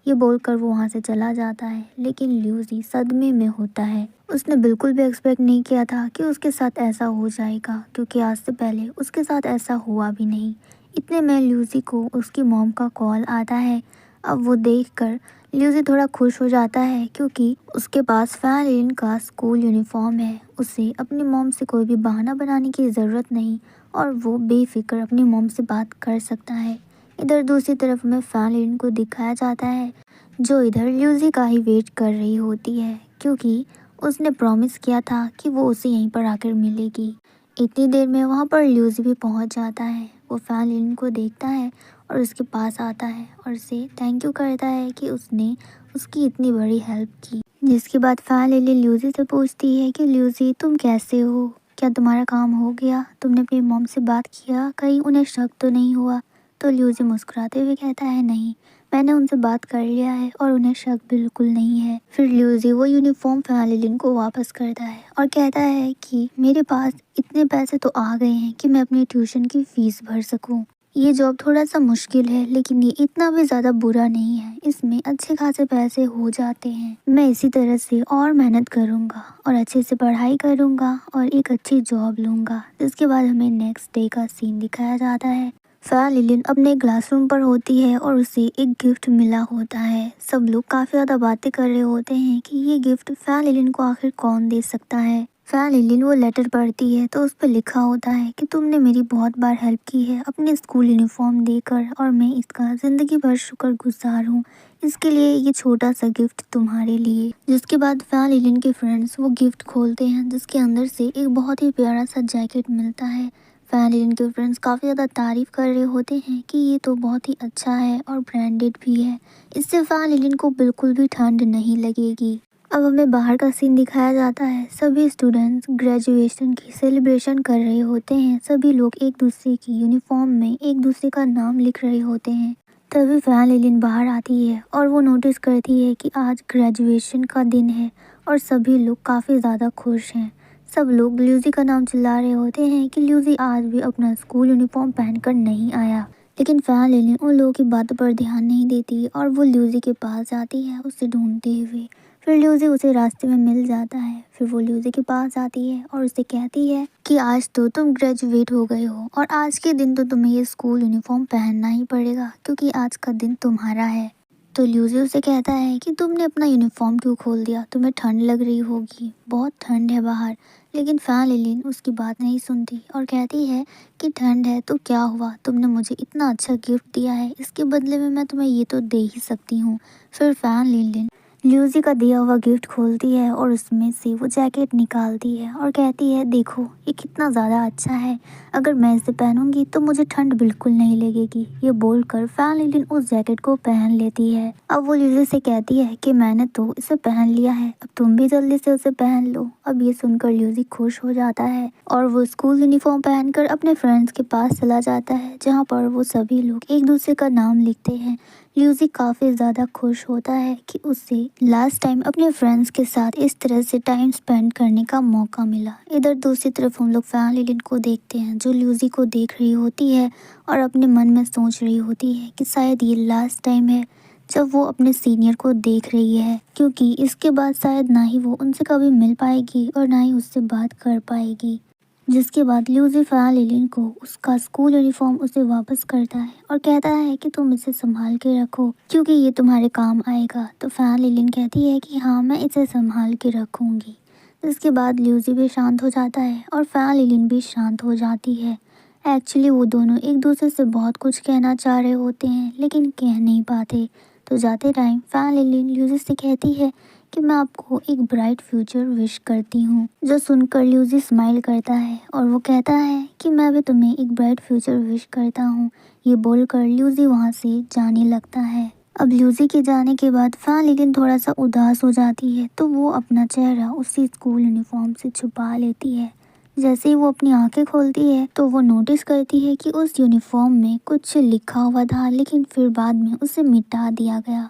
[SPEAKER 1] ये बोलकर वो वहाँ से चला जाता है लेकिन ल्यूसी सदमे में होता है। उसने बिल्कुल भी एक्सपेक्ट नहीं किया था कि उसके साथ ऐसा हो जाएगा क्योंकि आज से पहले उसके साथ ऐसा हुआ भी नहीं। इतने में ल्यूसी को उसकी मॉम का कॉल आता है। अब वो देखकर ल्यूसी थोड़ा खुश हो जाता है क्योंकि उसके पास फैन लिलिन का स्कूल यूनिफॉर्म है। उसे अपनी मॉम से कोई भी बहाना बनाने की ज़रूरत नहीं और वो बेफिक्र अपनी मॉम से बात कर सकता है। इधर दूसरी तरफ में फैन लिलिन को दिखाया जाता है जो इधर ल्यूसी का ही वेट कर रही होती है क्योंकि उसने प्रॉमिस किया था कि वो उसे यहीं पर आकर मिलेगी। इतनी देर में वहाँ पर ल्यूसी भी पहुँच जाता है। वो फैन लिलिन को देखता है और उसके पास आता है और उसे थैंक यू करता है कि उसने उसकी इतनी बड़ी हेल्प की। जिसके बाद फैन लिलिन ल्यूसी से पूछती है कि ल्यूसी तुम कैसे हो, क्या तुम्हारा काम हो गया, तुमने अपनी मॉम से बात किया, कहीं उन्हें शक तो नहीं हुआ। तो ल्यूसी मुस्कुराते हुए कहता है नहीं, मैंने उनसे बात कर लिया है और उन्हें शक बिल्कुल नहीं है। फिर ल्यूसी वो यूनिफॉर्म फैन लिलिन को वापस करता है और कहता है कि मेरे पास इतने पैसे तो आ गए हैं कि मैं अपनी ट्यूशन की फ़ीस भर सकूं। ये जॉब थोड़ा सा मुश्किल है लेकिन ये इतना भी ज़्यादा बुरा नहीं है, इसमें अच्छे खासे पैसे हो जाते हैं। मैं इसी तरह से और मेहनत करूँगा और अच्छे से पढ़ाई करूँगा और एक अच्छी जॉब लूँगा। जिसके बाद हमें नेक्स्ट डे का सीन दिखाया जाता है। फैन लिलिन अपने क्लासरूम पर होती है और उसे एक गिफ्ट मिला होता है। सब लोग काफ़ी ज़्यादा बातें कर रहे होते हैं कि ये गिफ्ट फैन लिलिन को आखिर कौन दे सकता है। फैन लिलिन वो लेटर पढ़ती है तो उस पर लिखा होता है कि तुमने मेरी बहुत बार हेल्प की है अपने स्कूल यूनिफॉर्म देकर और मैं इसका ज़िंदगी भर शुक्रगुजार हूँ। इसके लिए ये छोटा सा गिफ्ट तुम्हारे लिए। जिसके बाद फैन लिलिन के फ्रेंड्स वो गिफ्ट खोलते हैं जिसके अंदर से एक बहुत ही प्यारा सा जैकेट मिलता है। फैन लिलिन के फ्रेंड्स काफ़ी ज़्यादा तारीफ़ कर रहे होते हैं कि ये तो बहुत ही अच्छा है और ब्रांडेड भी है, इससे फैन लिलिन को बिल्कुल भी ठंड नहीं लगेगी। अब हमें बाहर का सीन दिखाया जाता है। सभी स्टूडेंट्स ग्रेजुएशन की सेलिब्रेशन कर रहे होते हैं। सभी लोग एक दूसरे की यूनिफॉर्म में एक दूसरे का नाम लिख रहे होते हैं। तभी फैन लिलिन बाहर आती है और वो नोटिस करती है कि आज ग्रेजुएशन का दिन है और सभी लोग काफ़ी ज़्यादा खुश हैं। सब लोग ल्यूसी का नाम चिल्ला रहे होते हैं कि ल्यूसी आज भी अपना स्कूल यूनिफॉर्म पहनकर नहीं आया। लेकिन फैन लिलिन उन लोगों की बातों पर ध्यान नहीं देती और वो ल्यूसी के पास जाती है उसे ढूंढते हुए। फिर ल्यूसी उसे रास्ते में मिल जाता है। फिर वो ल्यूसी के पास आती है और उसे कहती है कि आज तो तुम ग्रेजुएट हो गए हो और आज के दिन तो तुम्हें ये स्कूल यूनिफॉर्म पहनना ही पड़ेगा क्योंकि आज का दिन तुम्हारा है। तो ल्यूसी उसे कहता है कि तुमने अपना यूनिफॉर्म क्यों खोल दिया, तुम्हें ठंड लग रही होगी, बहुत ठंड है बाहर। लेकिन फैन लिलिन उसकी बात नहीं सुनती और कहती है कि ठंड है तो क्या हुआ, तुमने मुझे इतना अच्छा गिफ्ट दिया है, इसके बदले में मैं तुम्हें ये तो दे ही सकती हूँ। फिर फैन लिलिन ल्यूसी का दिया हुआ गिफ्ट खोलती है और उसमें से वो जैकेट निकालती है और कहती है देखो ये कितना ज़्यादा अच्छा है, अगर मैं इसे पहनूंगी तो मुझे ठंड बिल्कुल नहीं लगेगी। ये बोलकर फैन लिलिन उस जैकेट को पहन लेती है। अब वो ल्यूसी से कहती है कि मैंने तो इसे पहन लिया है, अब तुम भी जल्दी से उसे पहन लो। अब ये सुनकर ल्यूसी खुश हो जाता है और वो स्कूल यूनिफॉर्म पहनकर अपने फ्रेंड्स के पास चला जाता है जहाँ पर वो सभी लोग एक दूसरे का नाम लिखते हैं। ल्यूसी काफ़ी ज़्यादा खुश होता है कि उसे लास्ट टाइम अपने फ्रेंड्स के साथ इस तरह से टाइम स्पेंड करने का मौका मिला। इधर दूसरी तरफ हम लोग फैन लिलिन को देखते हैं जो ल्यूसी को देख रही होती है और अपने मन में सोच रही होती है कि शायद ये लास्ट टाइम है जब वो अपने सीनियर को देख रही है, क्योंकि इसके बाद शायद ना ही वो उनसे कभी मिल पाएगी और ना ही उससे बात कर पाएगी। जिसके बाद ल्यूसी फैन लिलिन को उसका स्कूल यूनिफॉर्म उसे वापस करता है और कहता है कि तुम इसे संभाल के रखो क्योंकि ये तुम्हारे काम आएगा। तो फैन लिलिन कहती है कि हाँ मैं इसे संभाल के रखूँगी। इसके बाद ल्यूसी भी शांत हो जाता है और फैन लिलिन भी शांत हो जाती है। एक्चुअली वो दोनों एक दूसरे से बहुत कुछ कहना चाह रहे होते हैं लेकिन कह नहीं पाते। तो जाते टाइम फैन लिलिन ल्यूसी से कहती है कि मैं आपको एक ब्राइट फ्यूचर विश करती हूँ। जो सुनकर ल्यूसी स्माइल करता है और वो कहता है कि मैं भी तुम्हें एक ब्राइट फ्यूचर विश करता हूँ। ये बोलकर ल्यूसी वहाँ से जाने लगता है। अब ल्यूसी के जाने के बाद फैन लिलिन थोड़ा सा उदास हो जाती है तो वो अपना चेहरा उसी स्कूल यूनिफॉर्म से छुपा लेती है। जैसे ही वो अपनी आंखें खोलती है तो वो नोटिस करती है कि उस यूनिफॉर्म में कुछ लिखा हुआ था लेकिन फिर बाद में उसे मिटा दिया गया।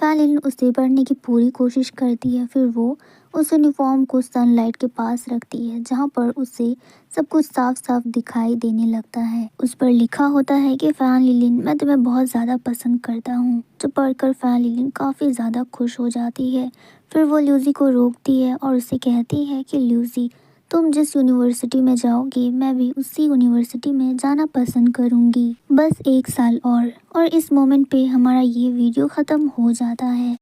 [SPEAKER 1] फैन लिलिन उसे पढ़ने की पूरी कोशिश करती है। फिर वो उस यूनिफॉर्म को सनलाइट के पास रखती है जहाँ पर उसे सब कुछ साफ साफ दिखाई देने लगता है। उस पर लिखा होता है कि फैन लिलिन मैं तुम्हें बहुत ज़्यादा पसंद करता हूँ। जो पढ़कर फैन लिलिन काफ़ी ज़्यादा खुश हो जाती है। फिर वो ल्यूसी को रोकती है और उसे कहती है कि ल्यूसी तुम जिस यूनिवर्सिटी में जाओगी मैं भी उसी यूनिवर्सिटी में जाना पसंद करूँगी, बस एक साल और इस मोमेंट पे हमारा ये वीडियो ख़त्म हो जाता है।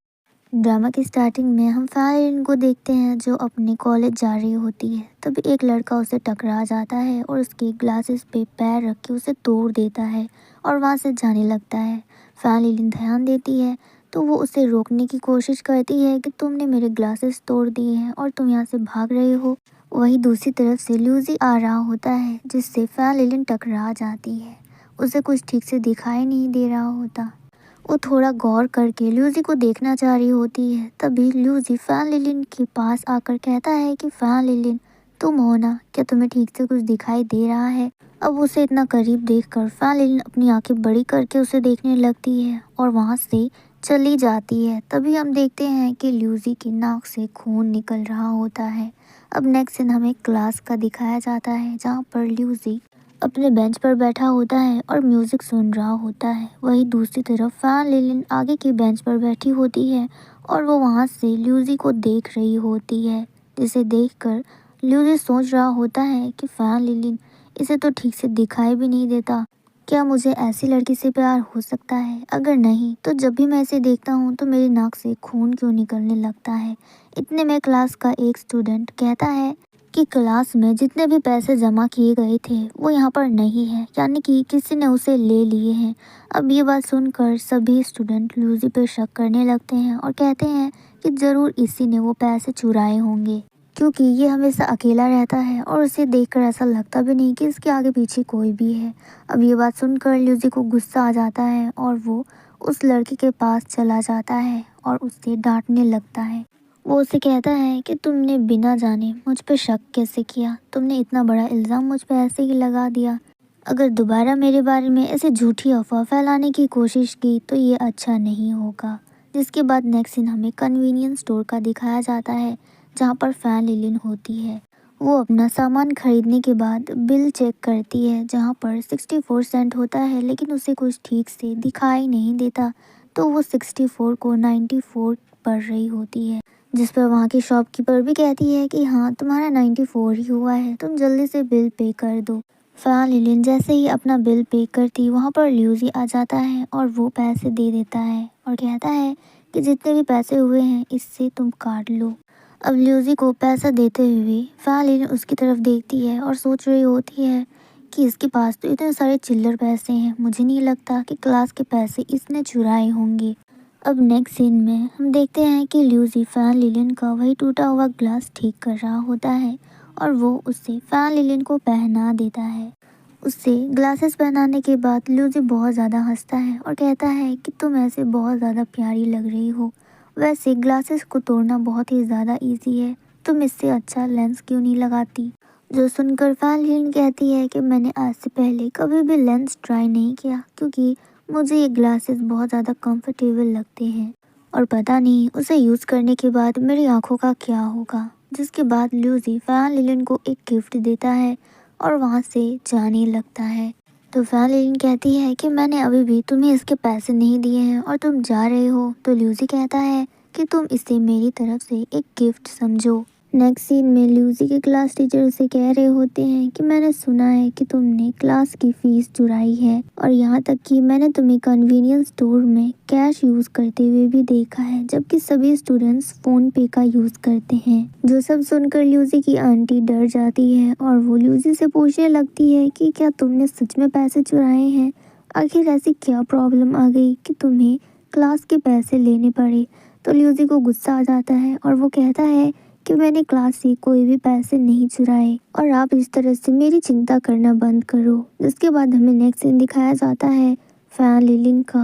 [SPEAKER 1] ड्रामा की स्टार्टिंग में हम फैन को देखते हैं जो अपने कॉलेज जा रही होती है। तभी एक लड़का उसे टकरा जाता है और उसके ग्लासेस पे पैर रख के उसे तोड़ देता है और वहाँ से जाने लगता है। फैन लिलिन ध्यान देती है तो वो उसे रोकने की कोशिश करती है कि तुमने मेरे ग्लासेस तोड़ दिए हैं और तुम यहाँ से भाग रहे हो। वहीं दूसरी तरफ से ल्यूसी आ रहा होता है जिससे फैन लिलिन टकरा जाती है। उसे कुछ ठीक से दिखाई नहीं दे रहा होता। वो थोड़ा गौर करके ल्यूसी को देखना चाह रही होती है। तभी ल्यूसी फैन लिलिन के पास आकर कहता है कि फैन लिलिन तुम हो ना, क्या तुम्हें ठीक से कुछ दिखाई दे रहा है। अब उसे इतना करीब देखकर फैन लिलिन अपनी आंखें बड़ी करके उसे देखने लगती है और वहाँ से चली जाती है। तभी हम देखते हैं कि ल्यूसी की नाक से खून निकल रहा होता है। अब नेक्स्ट सीन हमें क्लास का दिखाया जाता है जहाँ पर ल्यूसी अपने बेंच पर बैठा होता है और म्यूजिक सुन रहा होता है। वहीं दूसरी तरफ फैन लिलिन आगे की बेंच पर बैठी होती है और वो वहाँ से ल्यूसी को देख रही होती है, जिसे देखकर ल्यूसी सोच रहा होता है कि फैन लिलिन इसे तो ठीक से दिखाई भी नहीं देता, क्या मुझे ऐसी लड़की से प्यार हो सकता है, अगर नहीं तो जब भी मैं इसे देखता हूँ तो मेरी नाक से खून क्यों निकलने लगता है। इतने में क्लास का एक स्टूडेंट कहता है कि क्लास में जितने भी पैसे जमा किए गए थे वो यहाँ पर नहीं है, यानी कि किसी ने उसे ले लिए हैं। अब ये बात सुनकर सभी स्टूडेंट ल्यूसी पे शक करने लगते हैं और कहते हैं कि ज़रूर इसी ने वो पैसे चुराए होंगे, क्योंकि ये हमेशा अकेला रहता है और उसे देखकर ऐसा लगता भी नहीं कि इसके आगे पीछे कोई भी है। अब ये बात सुनकर ल्यूसी को गुस्सा आ जाता है और वो उस लड़के के पास चला जाता है और उससे डांटने लगता है। वो उसे कहता है कि तुमने बिना जाने मुझ पे शक कैसे किया, तुमने इतना बड़ा इल्ज़ाम मुझ पे ऐसे ही लगा दिया। अगर दोबारा मेरे बारे में ऐसे झूठी अफवाह फैलाने की कोशिश की तो ये अच्छा नहीं होगा। जिसके बाद नेक्स्ट सीन हमें कन्वीनियंस स्टोर का दिखाया जाता है जहाँ पर फैन लिलिन होती है। वो अपना सामान खरीदने के बाद बिल चेक करती है जहाँ पर 64 सेंट होता है लेकिन उसे कुछ ठीक से दिखाई नहीं देता, तो वो 64 को 94 पढ़ रही होती है। जिस पर वहाँ की शॉपकीपर भी कहती है कि हाँ तुम्हारा 94 ही हुआ है, तुम जल्दी से बिल पे कर दो। फ़िलहाल लिलिन जैसे ही अपना बिल पे करती वहाँ पर ल्यूसी आ जाता है और वो पैसे दे देता है और कहता है कि जितने भी पैसे हुए हैं इससे तुम काट लो। अब ल्यूसी को पैसा देते हुए फ़िलहाल लिलिन उसकी तरफ देखती है और सोच रही होती है कि इसके पास तो इतने सारे चिल्लर पैसे हैं, मुझे नहीं लगता कि क्लास के पैसे इसने चुराए होंगे। अब नेक्स्ट सीन में हम देखते हैं कि ल्यूसी फ़ैन लिलिन का वही टूटा हुआ ग्लास ठीक कर रहा होता है और वो उससे फ़ैन लिलिन को पहना देता है। उससे ग्लासेस पहनाने के बाद ल्यूसी बहुत ज़्यादा हंसता है और कहता है कि तुम ऐसे बहुत ज़्यादा प्यारी लग रही हो। वैसे ग्लासेस को तोड़ना बहुत ही ज़्यादा इजी है, तुम इससे अच्छा लेंस क्यों नहीं लगाती। जो सुनकर फ़ैन लिलिन कहती है कि मैंने आज से पहले कभी भी लेंस ट्राई नहीं किया क्योंकि मुझे ये ग्लासेस बहुत ज़्यादा कंफर्टेबल लगते हैं और पता नहीं उसे यूज़ करने के बाद मेरी आंखों का क्या होगा। जिसके बाद ल्यूसी फ़ैन लिलिन को एक गिफ्ट देता है और वहाँ से जाने लगता है। तो फ़ैन लिलिन कहती है कि मैंने अभी भी तुम्हें इसके पैसे नहीं दिए हैं और तुम जा रहे हो। तो ल्यूसी कहता है कि तुम इसे मेरी तरफ से एक गिफ्ट समझो। नेक्स्ट सीन में ल्यूसी के क्लास टीचर उसे कह रहे होते हैं कि मैंने सुना है कि तुमने क्लास की फीस चुराई है और यहाँ तक कि मैंने तुम्हें कन्वीनियंस स्टोर में कैश यूज़ करते हुए भी देखा है, जबकि सभी स्टूडेंट्स फ़ोन पे का यूज़ करते हैं। जो सब सुनकर ल्यूसी की आंटी डर जाती है और वो ल्यूसी से पूछने लगती है कि क्या तुमने सच में पैसे चुराए हैं, आखिर ऐसी क्या प्रॉब्लम आ गई कि तुम्हें क्लास के पैसे लेने पड़े। तो ल्यूसी को गुस्सा आ जाता है और वो कहता है कि मैंने क्लास से कोई भी पैसे नहीं चुराए और आप इस तरह से मेरी चिंता करना बंद करो। जिसके बाद हमें नेक्स्ट सीन दिखाया जाता है फ़ैन लिलिन का।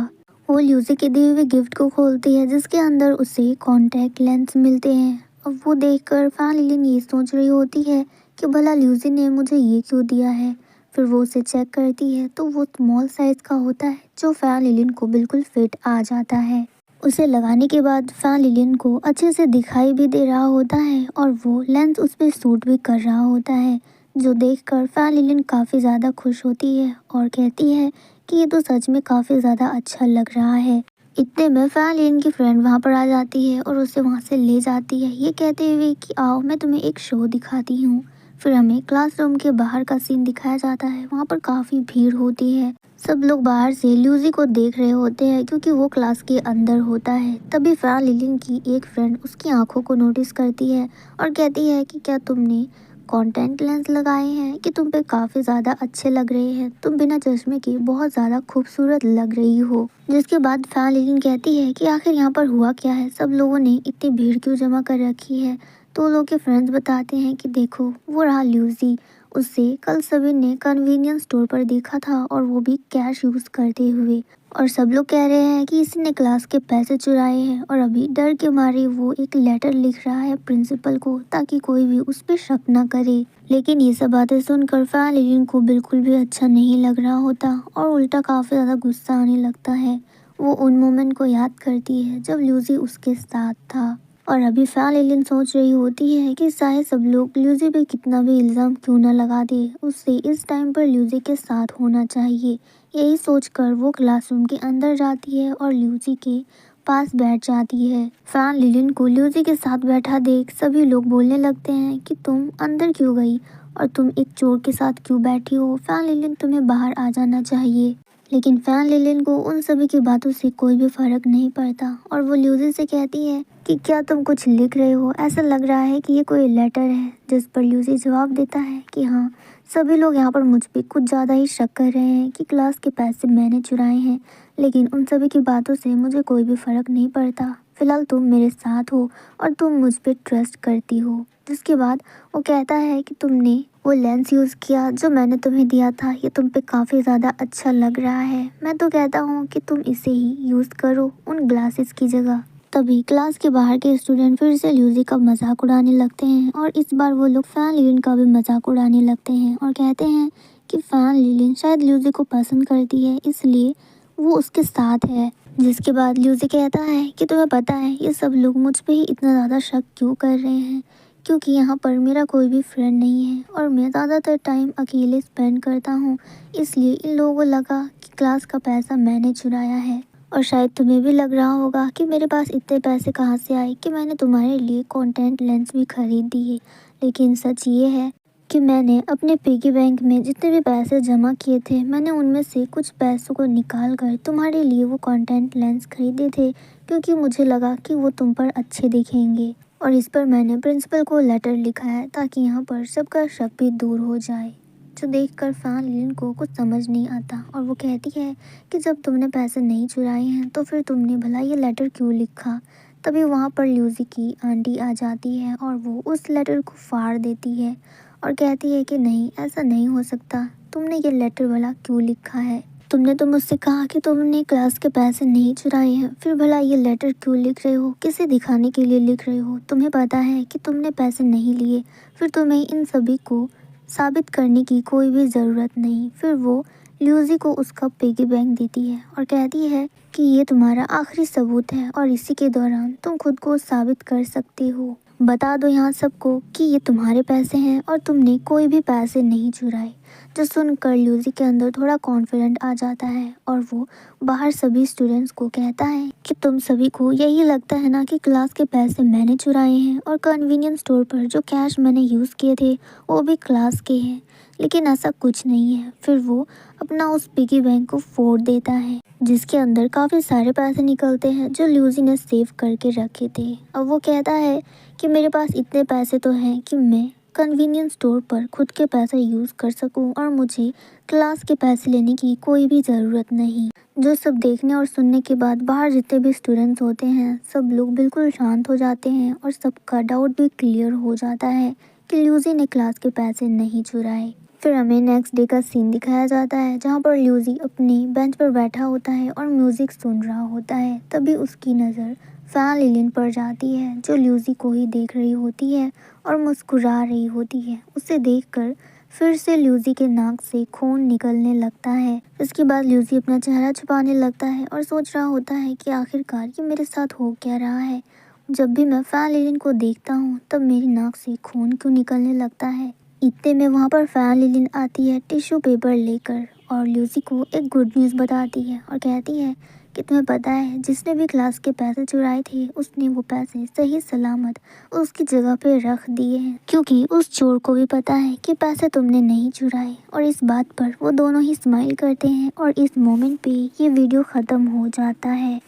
[SPEAKER 1] वो ल्यूसी के दिए हुए गिफ्ट को खोलती है जिसके अंदर उसे कॉन्टैक्ट लेंस मिलते हैं। अब वो देखकर फ़ैन लिलिन ये सोच रही होती है कि भला ल्यूसी ने मुझे ये क्यों दिया है। फिर वो उसे चेक करती है तो वो स्मॉल साइज़ का होता है जो फ़ैन लिलिन को बिल्कुल फिट आ जाता है। उसे लगाने के बाद फ़ैन लिलिन को अच्छे से दिखाई भी दे रहा होता है और वो लेंस उस पर सूट भी कर रहा होता है, जो देखकर फ़ैन लिलिन काफ़ी ज़्यादा खुश होती है और कहती है कि ये तो सच में काफ़ी ज़्यादा अच्छा लग रहा है। इतने में फ़ैन लिलिन की फ्रेंड वहाँ पर आ जाती है और उसे वहाँ से ले जाती है, ये कहते हुए कि आओ मैं तुम्हें एक शो दिखाती हूँ। फिर हमें क्लासरूम के बाहर का सीन दिखाया जाता है, वहाँ पर काफ़ी भीड़ होती है। सब लोग बाहर से ल्यूसी को देख रहे होते हैं क्योंकि वो क्लास के अंदर होता है। तभी फ़ैन लिलिन की एक फ्रेंड उसकी आंखों को नोटिस करती है और कहती है कि क्या तुमने कॉन्टैक्ट लेंस लगाए हैं कि तुम पे काफ़ी ज़्यादा अच्छे लग रहे हैं, तुम बिना चश्मे के बहुत ज़्यादा खूबसूरत लग रही हो। जिसके बाद फ़ैन लिलिन कहती है कि आखिर यहाँ पर हुआ क्या है, सब लोगों ने इतनी भीड़ क्यों जमा कर रखी है। तो लोग के फ्रेंड्स बताते हैं कि देखो वो रहा ल्यूसी, उसे कल सभी ने कन्वीनियंस स्टोर पर देखा था और वो भी कैश यूज़ करते हुए। और सब लोग कह रहे हैं कि इसने क्लास के पैसे चुराए हैं और अभी डर के मारे वो एक लेटर लिख रहा है प्रिंसिपल को ताकि कोई भी उस पर शक ना करे। लेकिन ये सब बातें सुनकर फ़ैन लिलिन को बिल्कुल भी अच्छा नहीं लग रहा होता और उल्टा काफ़ी ज़्यादा गुस्सा आने लगता है। वो उन मोमेंट को याद करती है जब ल्यूसी उसके साथ था और अभी फ़ैन लिलिन सोच रही होती है कि शायद सब लोग ल्यूसी पे कितना भी इल्ज़ाम क्यों ना लगा दे, उससे इस टाइम पर ल्यूसी के साथ होना चाहिए। यही सोचकर वो क्लासरूम के अंदर जाती है और ल्यूसी के पास बैठ जाती है। फ़ैन लिलिन को ल्यूसी के साथ बैठा देख सभी लोग बोलने लगते हैं कि तुम अंदर क्यों गई और तुम एक चोर के साथ क्यों बैठी हो, फ़ैन लिलिन तुम्हें बाहर आ जाना चाहिए। लेकिन फ़ैन लिलिन को उन सभी की बातों से कोई भी फ़र्क नहीं पड़ता और वो ल्यूसी से कहती है कि क्या तुम कुछ लिख रहे हो, ऐसा लग रहा है कि ये कोई लेटर है। जिस पर ल्यूसी जवाब देता है कि हाँ, सभी लोग यहाँ पर मुझ पे कुछ ज़्यादा ही शक कर रहे हैं कि क्लास के पैसे मैंने चुराए हैं, लेकिन उन सभी की बातों से मुझे कोई भी फ़र्क नहीं पड़ता। फ़िलहाल तुम मेरे साथ हो और तुम मुझ पे ट्रस्ट करती हो। जिसके बाद वो कहता है कि तुमने वो लेंस यूज़ किया जो मैंने तुम्हें दिया था, ये तुम पे काफ़ी ज़्यादा अच्छा लग रहा है। मैं तो कहता हूँ कि तुम इसे ही यूज़ करो उन ग्लासेस की जगह। तभी क्लास के बाहर के स्टूडेंट फिर से ल्यूसी का मजाक उड़ाने लगते हैं और इस बार वो लोग फ़ैन लिलिन का भी मजाक उड़ाने लगते हैं और कहते हैं कि फ़ैन लिलिन शायद ल्यूसी को पसंद करती है इसलिए वो उसके साथ है। जिसके बाद ल्यूसी कहता है कि तुम्हें पता है ये सब लोग मुझ पे ही इतना ज़्यादा शक क्यों कर रहे हैं, क्योंकि यहाँ पर मेरा कोई भी फ्रेंड नहीं है और मैं ज़्यादातर टाइम अकेले स्पेंड करता हूँ, इसलिए इन लोगों को लगा कि क्लास का पैसा मैंने चुराया है। और शायद तुम्हें भी लग रहा होगा कि मेरे पास इतने पैसे कहाँ से आए कि मैंने तुम्हारे लिए कॉन्टैक्ट लेंस भी खरीद दिए। लेकिन सच ये है कि मैंने अपने पिगी बैंक में जितने भी पैसे जमा किए थे, मैंने उनमें से कुछ पैसों को निकाल कर तुम्हारे लिए वो कॉन्टैक्ट लेंस खरीदे थे, क्योंकि मुझे लगा कि वो तुम पर अच्छे दिखेंगे। और इस पर मैंने प्रिंसिपल को लेटर लिखा है ताकि यहाँ पर सबका शक भी दूर हो जाए। जो देखकर फैन लिलिन को कुछ समझ नहीं आता और वो कहती है कि जब तुमने पैसे नहीं चुराए हैं तो फिर तुमने भला ये लेटर क्यों लिखा। तभी वहाँ पर ल्यूसी की आंटी आ जाती है और वो उस लेटर को फाड़ देती है और कहती है कि नहीं, ऐसा नहीं हो सकता, तुमने ये लेटर भला क्यों लिखा है। तुमने तो मुझसे कहा कि तुमने क्लास के पैसे नहीं चुराए हैं, फिर भला ये लेटर क्यों लिख रहे हो, किसे दिखाने के लिए लिख रहे हो। तुम्हें पता है कि तुमने पैसे नहीं लिए, फिर तुम्हें इन सभी को साबित करने की कोई भी ज़रूरत नहीं। फिर वो ल्यूसी को उसका पिगी बैंक देती है और कहती है कि ये तुम्हारा आखिरी सबूत है और इसी के दौरान तुम खुद को साबित कर सकते हो। बता दो यहाँ सबको कि ये तुम्हारे पैसे हैं और तुमने कोई भी पैसे नहीं चुराए। जो सुनकर ल्यूसी के अंदर थोड़ा कॉन्फिडेंट आ जाता है और वो बाहर सभी स्टूडेंट्स को कहता है कि तुम सभी को यही लगता है ना कि क्लास के पैसे मैंने चुराए हैं और कन्वीनियंस स्टोर पर जो कैश मैंने यूज़ किए थे वो भी क्लास के हैं। लेकिन ऐसा कुछ नहीं है। फिर वो अपना उस पिगी बैंक को फोड़ देता है जिसके अंदर काफ़ी सारे पैसे निकलते हैं जो ल्यूसी ने सेव करके रखे थे। अब वो कहता है कि मेरे पास इतने पैसे तो हैं कि मैं कन्वीनियंस स्टोर पर खुद के पैसे यूज़ कर सकूं और मुझे क्लास के पैसे लेने की कोई भी ज़रूरत नहीं। जो सब देखने और सुनने के बाद बाहर जितने भी स्टूडेंट्स होते हैं सब लोग बिल्कुल शांत हो जाते हैं और सबका डाउट भी क्लियर हो जाता है कि ल्यूसी ने क्लास के पैसे नहीं चुराए। फिर हमें नेक्स्ट डे का सीन दिखाया जाता है जहाँ पर ल्यूसी अपनी बेंच पर बैठा होता है और म्यूज़िक सुन रहा होता है। तभी उसकी नज़र फैन लिलिन पर जाती है जो ल्यूसी को ही देख रही होती है और मुस्कुरा रही होती है। उसे देखकर फिर से ल्यूसी के नाक से खून निकलने लगता है। इसके बाद ल्यूसी अपना चेहरा छुपाने लगता है और सोच रहा होता है कि आखिरकार ये मेरे साथ हो क्या रहा है। जब भी मैं फैन लिलिन को देखता हूँ तब मेरी नाक से खून क्यों निकलने लगता है। इतने में वहाँ पर फैन लिलिन आती है टिश्यू पेपर लेकर और ल्यूसी को एक गुड न्यूज़ बताती है और कहती है कि तुम्हें पता है जिसने भी क्लास के पैसे चुराए थे उसने वो पैसे सही सलामत उसकी जगह पे रख दिए हैं, क्योंकि उस चोर को भी पता है कि पैसे तुमने नहीं चुराए। और इस बात पर वो दोनों ही स्माइल करते हैं और इस मोमेंट पे ये वीडियो ख़त्म हो जाता है।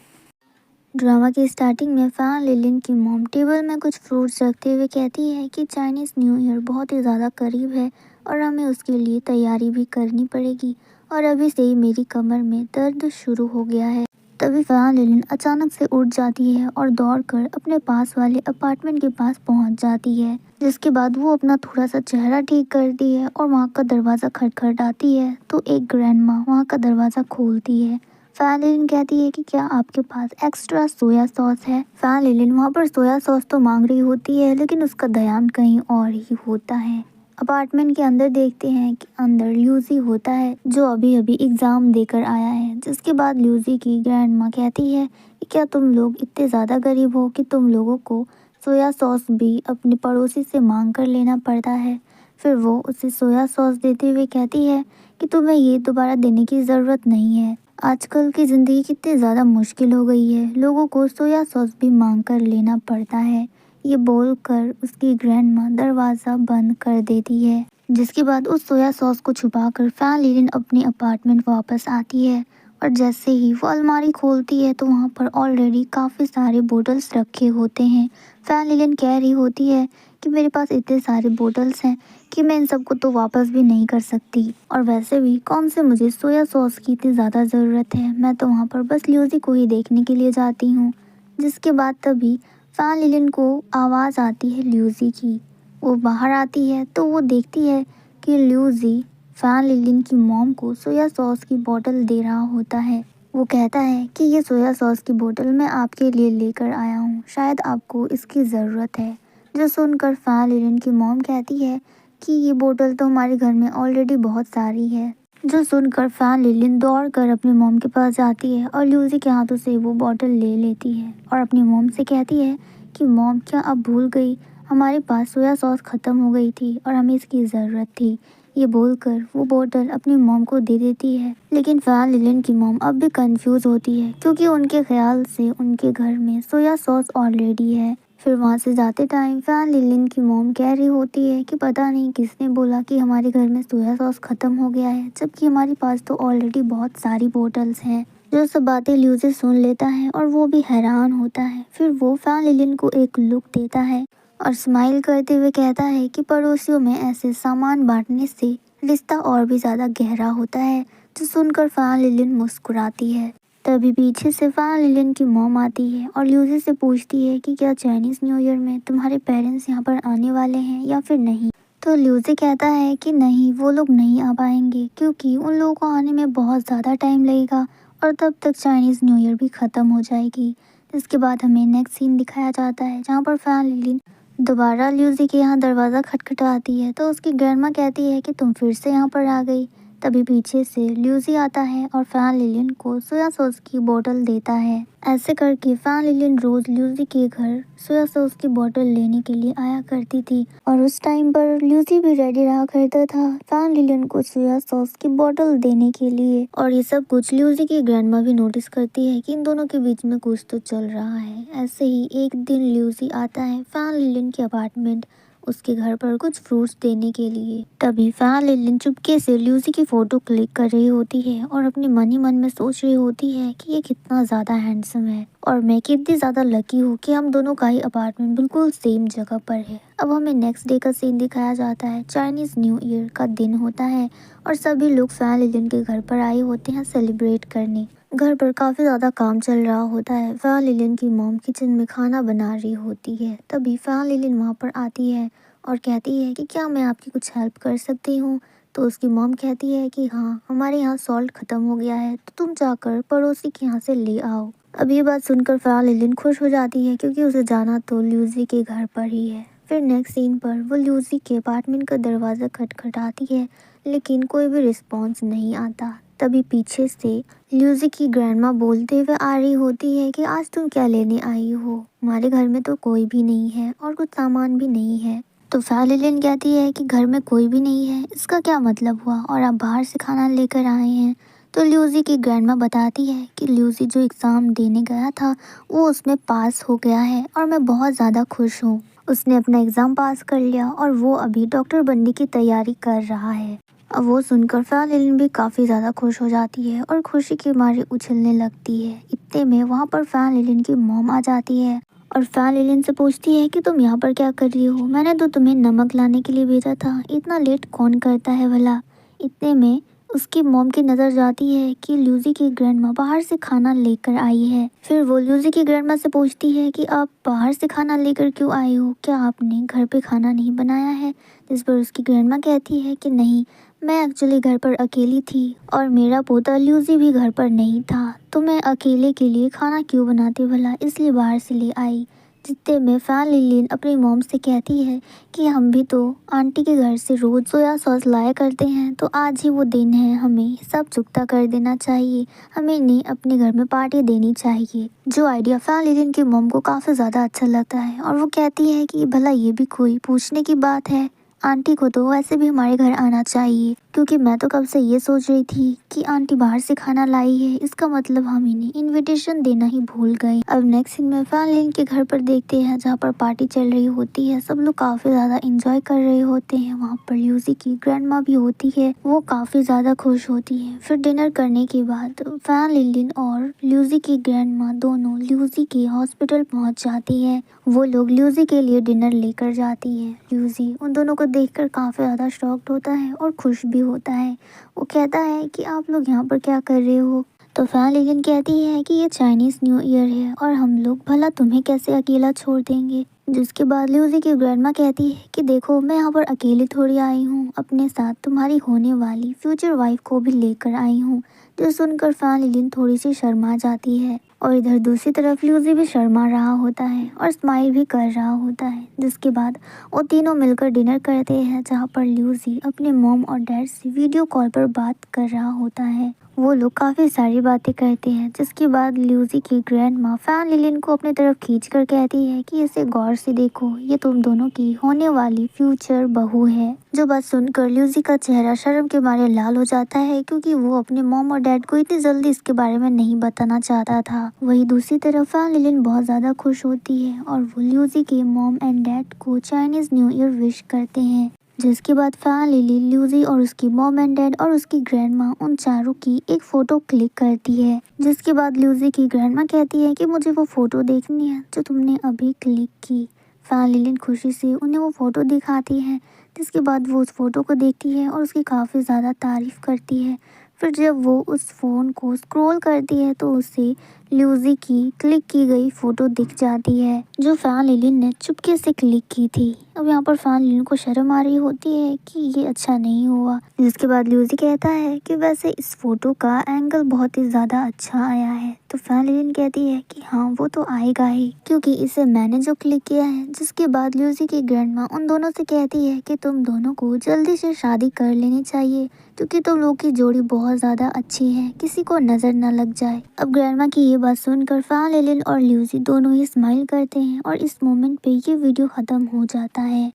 [SPEAKER 1] ड्रामा की स्टार्टिंग में फैन लिलिन की मॉम टेबल में कुछ फ्रूट्स रखते हुए कहती है कि चाइनीज़ न्यू ईयर बहुत ही ज़्यादा करीब है और हमें उसके लिए तैयारी भी करनी पड़ेगी और अभी से ही मेरी कमर में दर्द शुरू हो गया है। तभी फैन लिलिन अचानक से उठ जाती है और दौड़कर अपने पास वाले अपार्टमेंट के पास पहुंच जाती है, जिसके बाद वो अपना थोड़ा सा चेहरा ठीक करती है और वहाँ का दरवाज़ा खटखटाती है तो एक ग्रैंडमा वहाँ का दरवाज़ा खोलती है। फैन लिलिन कहती है कि क्या आपके पास एक्स्ट्रा सोया सॉस है। फैन लिलिन वहाँ पर सोया सॉस तो मांग रही होती है लेकिन उसका ध्यान कहीं और ही होता है। अपार्टमेंट के अंदर देखते हैं कि अंदर ल्यूसी होता है जो अभी अभी एग्ज़ाम देकर आया है। जिसके बाद ल्यूसी की ग्रैंडमा कहती है कि क्या तुम लोग इतने ज़्यादा गरीब हो कि तुम लोगों को सोया सॉस भी अपने पड़ोसी से मांग कर लेना पड़ता है। फिर वो उसे सोया सॉस देते हुए कहती है कि तुम्हें ये दोबारा देने की ज़रूरत नहीं है। आजकल की ज़िंदगी कितनी ज़्यादा मुश्किल हो गई है, लोगों को सोया सॉस भी मांग कर लेना पड़ता है। ये बोलकर उसकी ग्रैंडमा दरवाज़ा बंद कर देती है। जिसके बाद उस सोया सॉस को छुपाकर फैन लिलिन अपने अपार्टमेंट वापस आती है और जैसे ही वो अलमारी खोलती है तो वहाँ पर ऑलरेडी काफ़ी सारे बोतल्स रखे होते हैं। फैन लिलिन कह रही होती है कि मेरे पास इतने सारे बोतल्स हैं कि मैं इन सबको तो वापस भी नहीं कर सकती और वैसे भी कौन से मुझे सोया सॉस की इतनी ज़्यादा ज़रूरत है, मैं तो वहाँ पर बस ल्यूसी को ही देखने के लिए जाती हूँ। जिसके बाद तभी फैन लिलिन को आवाज़ आती है ल्यूसी की। वो बाहर आती है तो वो देखती है कि ल्यूसी फैन लिलिन की मॉम को सोया सॉस की बोतल दे रहा होता है। वो कहता है कि ये सोया सॉस की बोतल मैं आपके लिए लेकर आया हूँ, शायद आपको इसकी ज़रूरत है। जो सुनकर फैन लिलिन की मॉम कहती है कि ये बोतल तो हमारे घर में ऑलरेडी बहुत सारी है। जो सुनकर फैन लिलिन दौड़कर अपनी मॉम के पास जाती है और ल्यूसी के हाथों से वो बोतल ले लेती है और अपनी मॉम से कहती है कि मॉम क्या आप भूल गई, हमारे पास सोया सॉस ख़त्म हो गई थी और हमें इसकी ज़रूरत थी। ये बोलकर वो बोतल अपनी मॉम को दे देती है। लेकिन फैन लिलिन की मॉम अब भी कंफ्यूज होती है क्योंकि उनके ख्याल से उनके घर में सोया सॉस ऑलरेडी है। फिर वहाँ से जाते टाइम फैन लिलिन की मॉम कह रही होती है कि पता नहीं किसने बोला कि हमारे घर में सोया सॉस ख़त्म हो गया है, जबकि हमारे पास तो ऑलरेडी बहुत सारी बोतल्स हैं। जो सब बातें ल्यूसी सुन लेता है और वो भी हैरान होता है। फिर वो फैन लिलिन को एक लुक देता है और स्माइल करते हुए कहता है कि पड़ोसियों में ऐसे सामान बांटने से रिश्ता और भी ज़्यादा गहरा होता है। जो सुनकर फैन लिलिन मुस्कुराती है। तभी पीछे से फैन लिलिन की मॉम आती है और ल्यूसी से पूछती है कि क्या चाइनीज़ न्यू ईयर में तुम्हारे पेरेंट्स यहाँ पर आने वाले हैं या फिर नहीं। तो ल्यूसी कहता है कि नहीं, वो लोग नहीं आ पाएंगे क्योंकि उन लोगों को आने में बहुत ज़्यादा टाइम लगेगा और तब तक चाइनीज़ न्यू ईयर भी ख़त्म हो जाएगी। इसके बाद हमें नेक्स्ट सीन दिखाया जाता है जहाँ पर फैन लिलिन दोबारा ल्यूसी के यहाँ दरवाज़ा खटखटाती है तो उसकी ग्रैंडमा कहती है कि तुम फिर से यहाँ पर आ गई। तभी पीछे से ल्यूसी आता है और फैन लिलिन को सोया सॉस की बोतल देता है। ऐसे करके फैन लिलिन रोज ल्यूसी के घर सोया सॉस की बोतल लेने के लिए आया करती थी और उस टाइम पर ल्यूसी भी रेडी रहा करता था फैन लिलिन को सोया सॉस की बोतल देने के लिए। और ये सब कुछ ल्यूसी की ग्रैंडमा भी नोटिस करती है कि इन दोनों के बीच में कुछ तो चल रहा है। ऐसे ही एक दिन ल्यूसी आता है फैन लिलिन के अपार्टमेंट उसके घर पर कुछ फ्रूट्स देने के लिए। तभी फैन लिलिन चुपके से ल्यूसी की फोटो क्लिक कर रही होती है और अपने मन ही मन में सोच रही होती है कि ये कितना ज़्यादा हैंडसम है और मैं कितनी ज़्यादा लकी हूँ कि हम दोनों का ही अपार्टमेंट बिल्कुल सेम जगह पर है। अब हमें नेक्स्ट डे का सीन दिखाया जाता है। चाइनीज़ न्यू ईयर का दिन होता है और सभी लोग फैन लिलिन के घर पर आए होते हैं सेलिब्रेट करने। घर पर काफ़ी ज़्यादा काम चल रहा होता है। फैन लिलिन की मॉम किचन में खाना बना रही होती है। तभी फैन लिलिन वहाँ पर आती है और कहती है कि क्या मैं आपकी कुछ हेल्प कर सकती हूँ। तो उसकी मॉम कहती है कि हाँ, हमारे यहाँ सॉल्ट ख़त्म हो गया है तो तुम जाकर पड़ोसी के यहाँ से ले आओ। अब ये बात सुनकर फैन लिलिन खुश हो जाती है क्योंकि उसे जाना तो ल्यूसी के घर पर ही है। फिर नेक्स्ट सीन पर वो ल्यूसी के अपार्टमेंट का दरवाज़ा खटखटाती है लेकिन कोई भी रिस्पॉन्स नहीं आता। तभी पीछे से ल्यूसी की ग्रैंडमा बोलते हुए आ रही होती है कि आज तुम क्या लेने आई हो, हमारे घर में तो कोई भी नहीं है और कुछ सामान भी नहीं है। तो फैन लिलिन कहती है कि घर में कोई भी नहीं है इसका क्या मतलब हुआ और आप बाहर से खाना लेकर आए हैं। तो ल्यूसी की ग्रैंडमा बताती है कि ल्यूसी जो एग्ज़ाम देने गया था वो उसमें पास हो गया है और मैं बहुत ज़्यादा खुश हूँ। उसने अपना एग्ज़ाम पास कर लिया और वो अभी डॉक्टर बनने की तैयारी कर रहा है। अब वो सुनकर फैन लिलिन भी काफ़ी ज़्यादा खुश हो जाती है और खुशी के मारे उछलने लगती है। इतने में वहाँ पर फैन लिलिन की मॉम आ जाती है और फैन लिलिन से पूछती है कि तुम यहाँ पर क्या कर रही हो, मैंने तो तुम्हें नमक लाने के लिए भेजा था, इतना लेट कौन करता है भला। इतने में उसकी मॉम की नज़र जाती है कि ल्यूसी की ग्रैंडमा बाहर से खाना लेकर आई है। फिर वो ल्यूसी की ग्रैंडमा से पूछती है कि आप बाहर से खाना लेकर क्यों आई हो, क्या आपने घर पे खाना नहीं बनाया है। जिस पर उसकी ग्रैंडमा कहती है कि नहीं, मैं एक्चुअली घर पर अकेली थी और मेरा पोता ल्यूसी भी घर पर नहीं था, तो मैं अकेले के लिए खाना क्यों बनाती भला, इसलिए बाहर से ले आई। जितने में फैन लिलिन अपनी मॉम से कहती है कि हम भी तो आंटी के घर से रोज़ सोया सॉस लाया करते हैं, तो आज ही वो दिन है, हमें सब चुकता कर देना चाहिए, हमें इन्हें अपने घर में पार्टी देनी चाहिए। जो आइडिया फैन लिलिन की मॉम को काफ़ी ज़्यादा अच्छा लगता है और वो कहती है कि भला ये भी कोई पूछने की बात है, आंटी को तो वैसे भी हमारे घर आना चाहिए, क्योंकि मैं तो कब से ये सोच रही थी कि आंटी बाहर से खाना लाई है, इसका मतलब हम इन्हें इनविटेशन देना ही भूल गए। अब नेक्स्ट सीन में फैन लिलिन के घर पर देखते हैं जहाँ पर पार्टी चल रही होती है। सब लोग काफ़ी ज़्यादा इंजॉय कर रहे होते हैं। वहाँ पर ल्यूसी की ग्रैंडमा भी होती है, वो काफ़ी ज़्यादा खुश होती है। फिर डिनर करने के बाद फैन लिलिन और ल्यूसी की ग्रैंडमा दोनों ल्यूसी के हॉस्पिटल पहुँच जाती है। वो लोग ल्यूसी के लिए डिनर लेकर जाती है। ल्यूसी उन दोनों को देखकर काफ़ी ज़्यादा शॉक्ड होता है और खुश भी होता है। वो कहता है कि आप लोग यहाँ पर क्या कर रहे हो। तो फैन लिलिन कहती है कि ये चाइनीज़ न्यू ईयर है और हम लोग भला तुम्हें कैसे अकेला छोड़ देंगे। जिसके बाद ल्यूसी की ग्रैंडमा कहती है कि देखो, मैं यहाँ पर अकेली थोड़ी आई हूँ, अपने साथ तुम्हारी होने वाली फ्यूचर वाइफ को भी लेकर आई हूँ। जो सुनकर फैन लिलिन थोड़ी सी शर्मा जाती है और इधर दूसरी तरफ ल्यूसी भी शर्मा रहा होता है और स्माइल भी कर रहा होता है। जिसके बाद वो तीनों मिलकर डिनर करते हैं जहाँ पर ल्यूसी अपने मॉम और डैड से वीडियो कॉल पर बात कर रहा होता है। वो लोग काफ़ी सारी बातें करते हैं, जिसके बाद ल्यूसी की ग्रैंड माँ फैन लिलिन को अपनी तरफ खींचकर कहती है कि इसे गौर से देखो, ये तुम दोनों की होने वाली फ्यूचर बहू है। जो बात सुनकर ल्यूसी का चेहरा शर्म के मारे लाल हो जाता है, क्योंकि वो अपने मॉम और डैड को इतनी जल्दी इसके बारे में नहीं बताना चाहता था। वहीं दूसरी तरफ फैन लिलिन बहुत ज़्यादा खुश होती है और वो ल्यूसी के मॉम एंड डैड को चाइनीज़ न्यू ईयर विश करते हैं। जिसके बाद फैन लिली, ल्यूसी और उसकी मॉम एंड डैड और उसकी ग्रैंड माँ उन चारों की एक फ़ोटो क्लिक करती है। जिसके बाद ल्यूसी की ग्रैंड माँ कहती है कि मुझे वो फ़ोटो देखनी है जो तुमने अभी क्लिक की। फैन लिलिन खुशी से उन्हें वो फ़ोटो दिखाती है, जिसके बाद वो उस फ़ोटो को देखती है और उसकी काफ़ी ज़्यादा तारीफ़ करती है। फिर जब वो उस फ़ोन को स्क्रॉल करती है तो उसे ल्यूसी की क्लिक की गई फ़ोटो दिख जाती है, जो फैन लिलिन ने चुपके से क्लिक की थी। अब यहाँ पर फैन लिलिन को शर्म आ रही होती है कि ये अच्छा नहीं हुआ। जिसके बाद ल्यूसी कहता है कि वैसे इस फ़ोटो का एंगल बहुत ही ज़्यादा अच्छा आया है। तो फैन लिलिन कहती है कि हाँ, वो तो आएगा ही, क्योंकि इसे मैंने जो क्लिक किया है। जिसके बाद ल्यूसी की ग्रैंड माँ उन दोनों से कहती है कि तुम दोनों को जल्दी से शादी कर लेनी चाहिए, क्योंकि तुम लोग की जोड़ी बहुत ज़्यादा अच्छी है, किसी को नज़र न लग जाए। अब ग्रैंड माँ की ये बात सुनकर फैन लिलिन और ल्यूसी दोनों ही स्माइल करते हैं और इस मोमेंट पे ये वीडियो ख़त्म हो जाता है।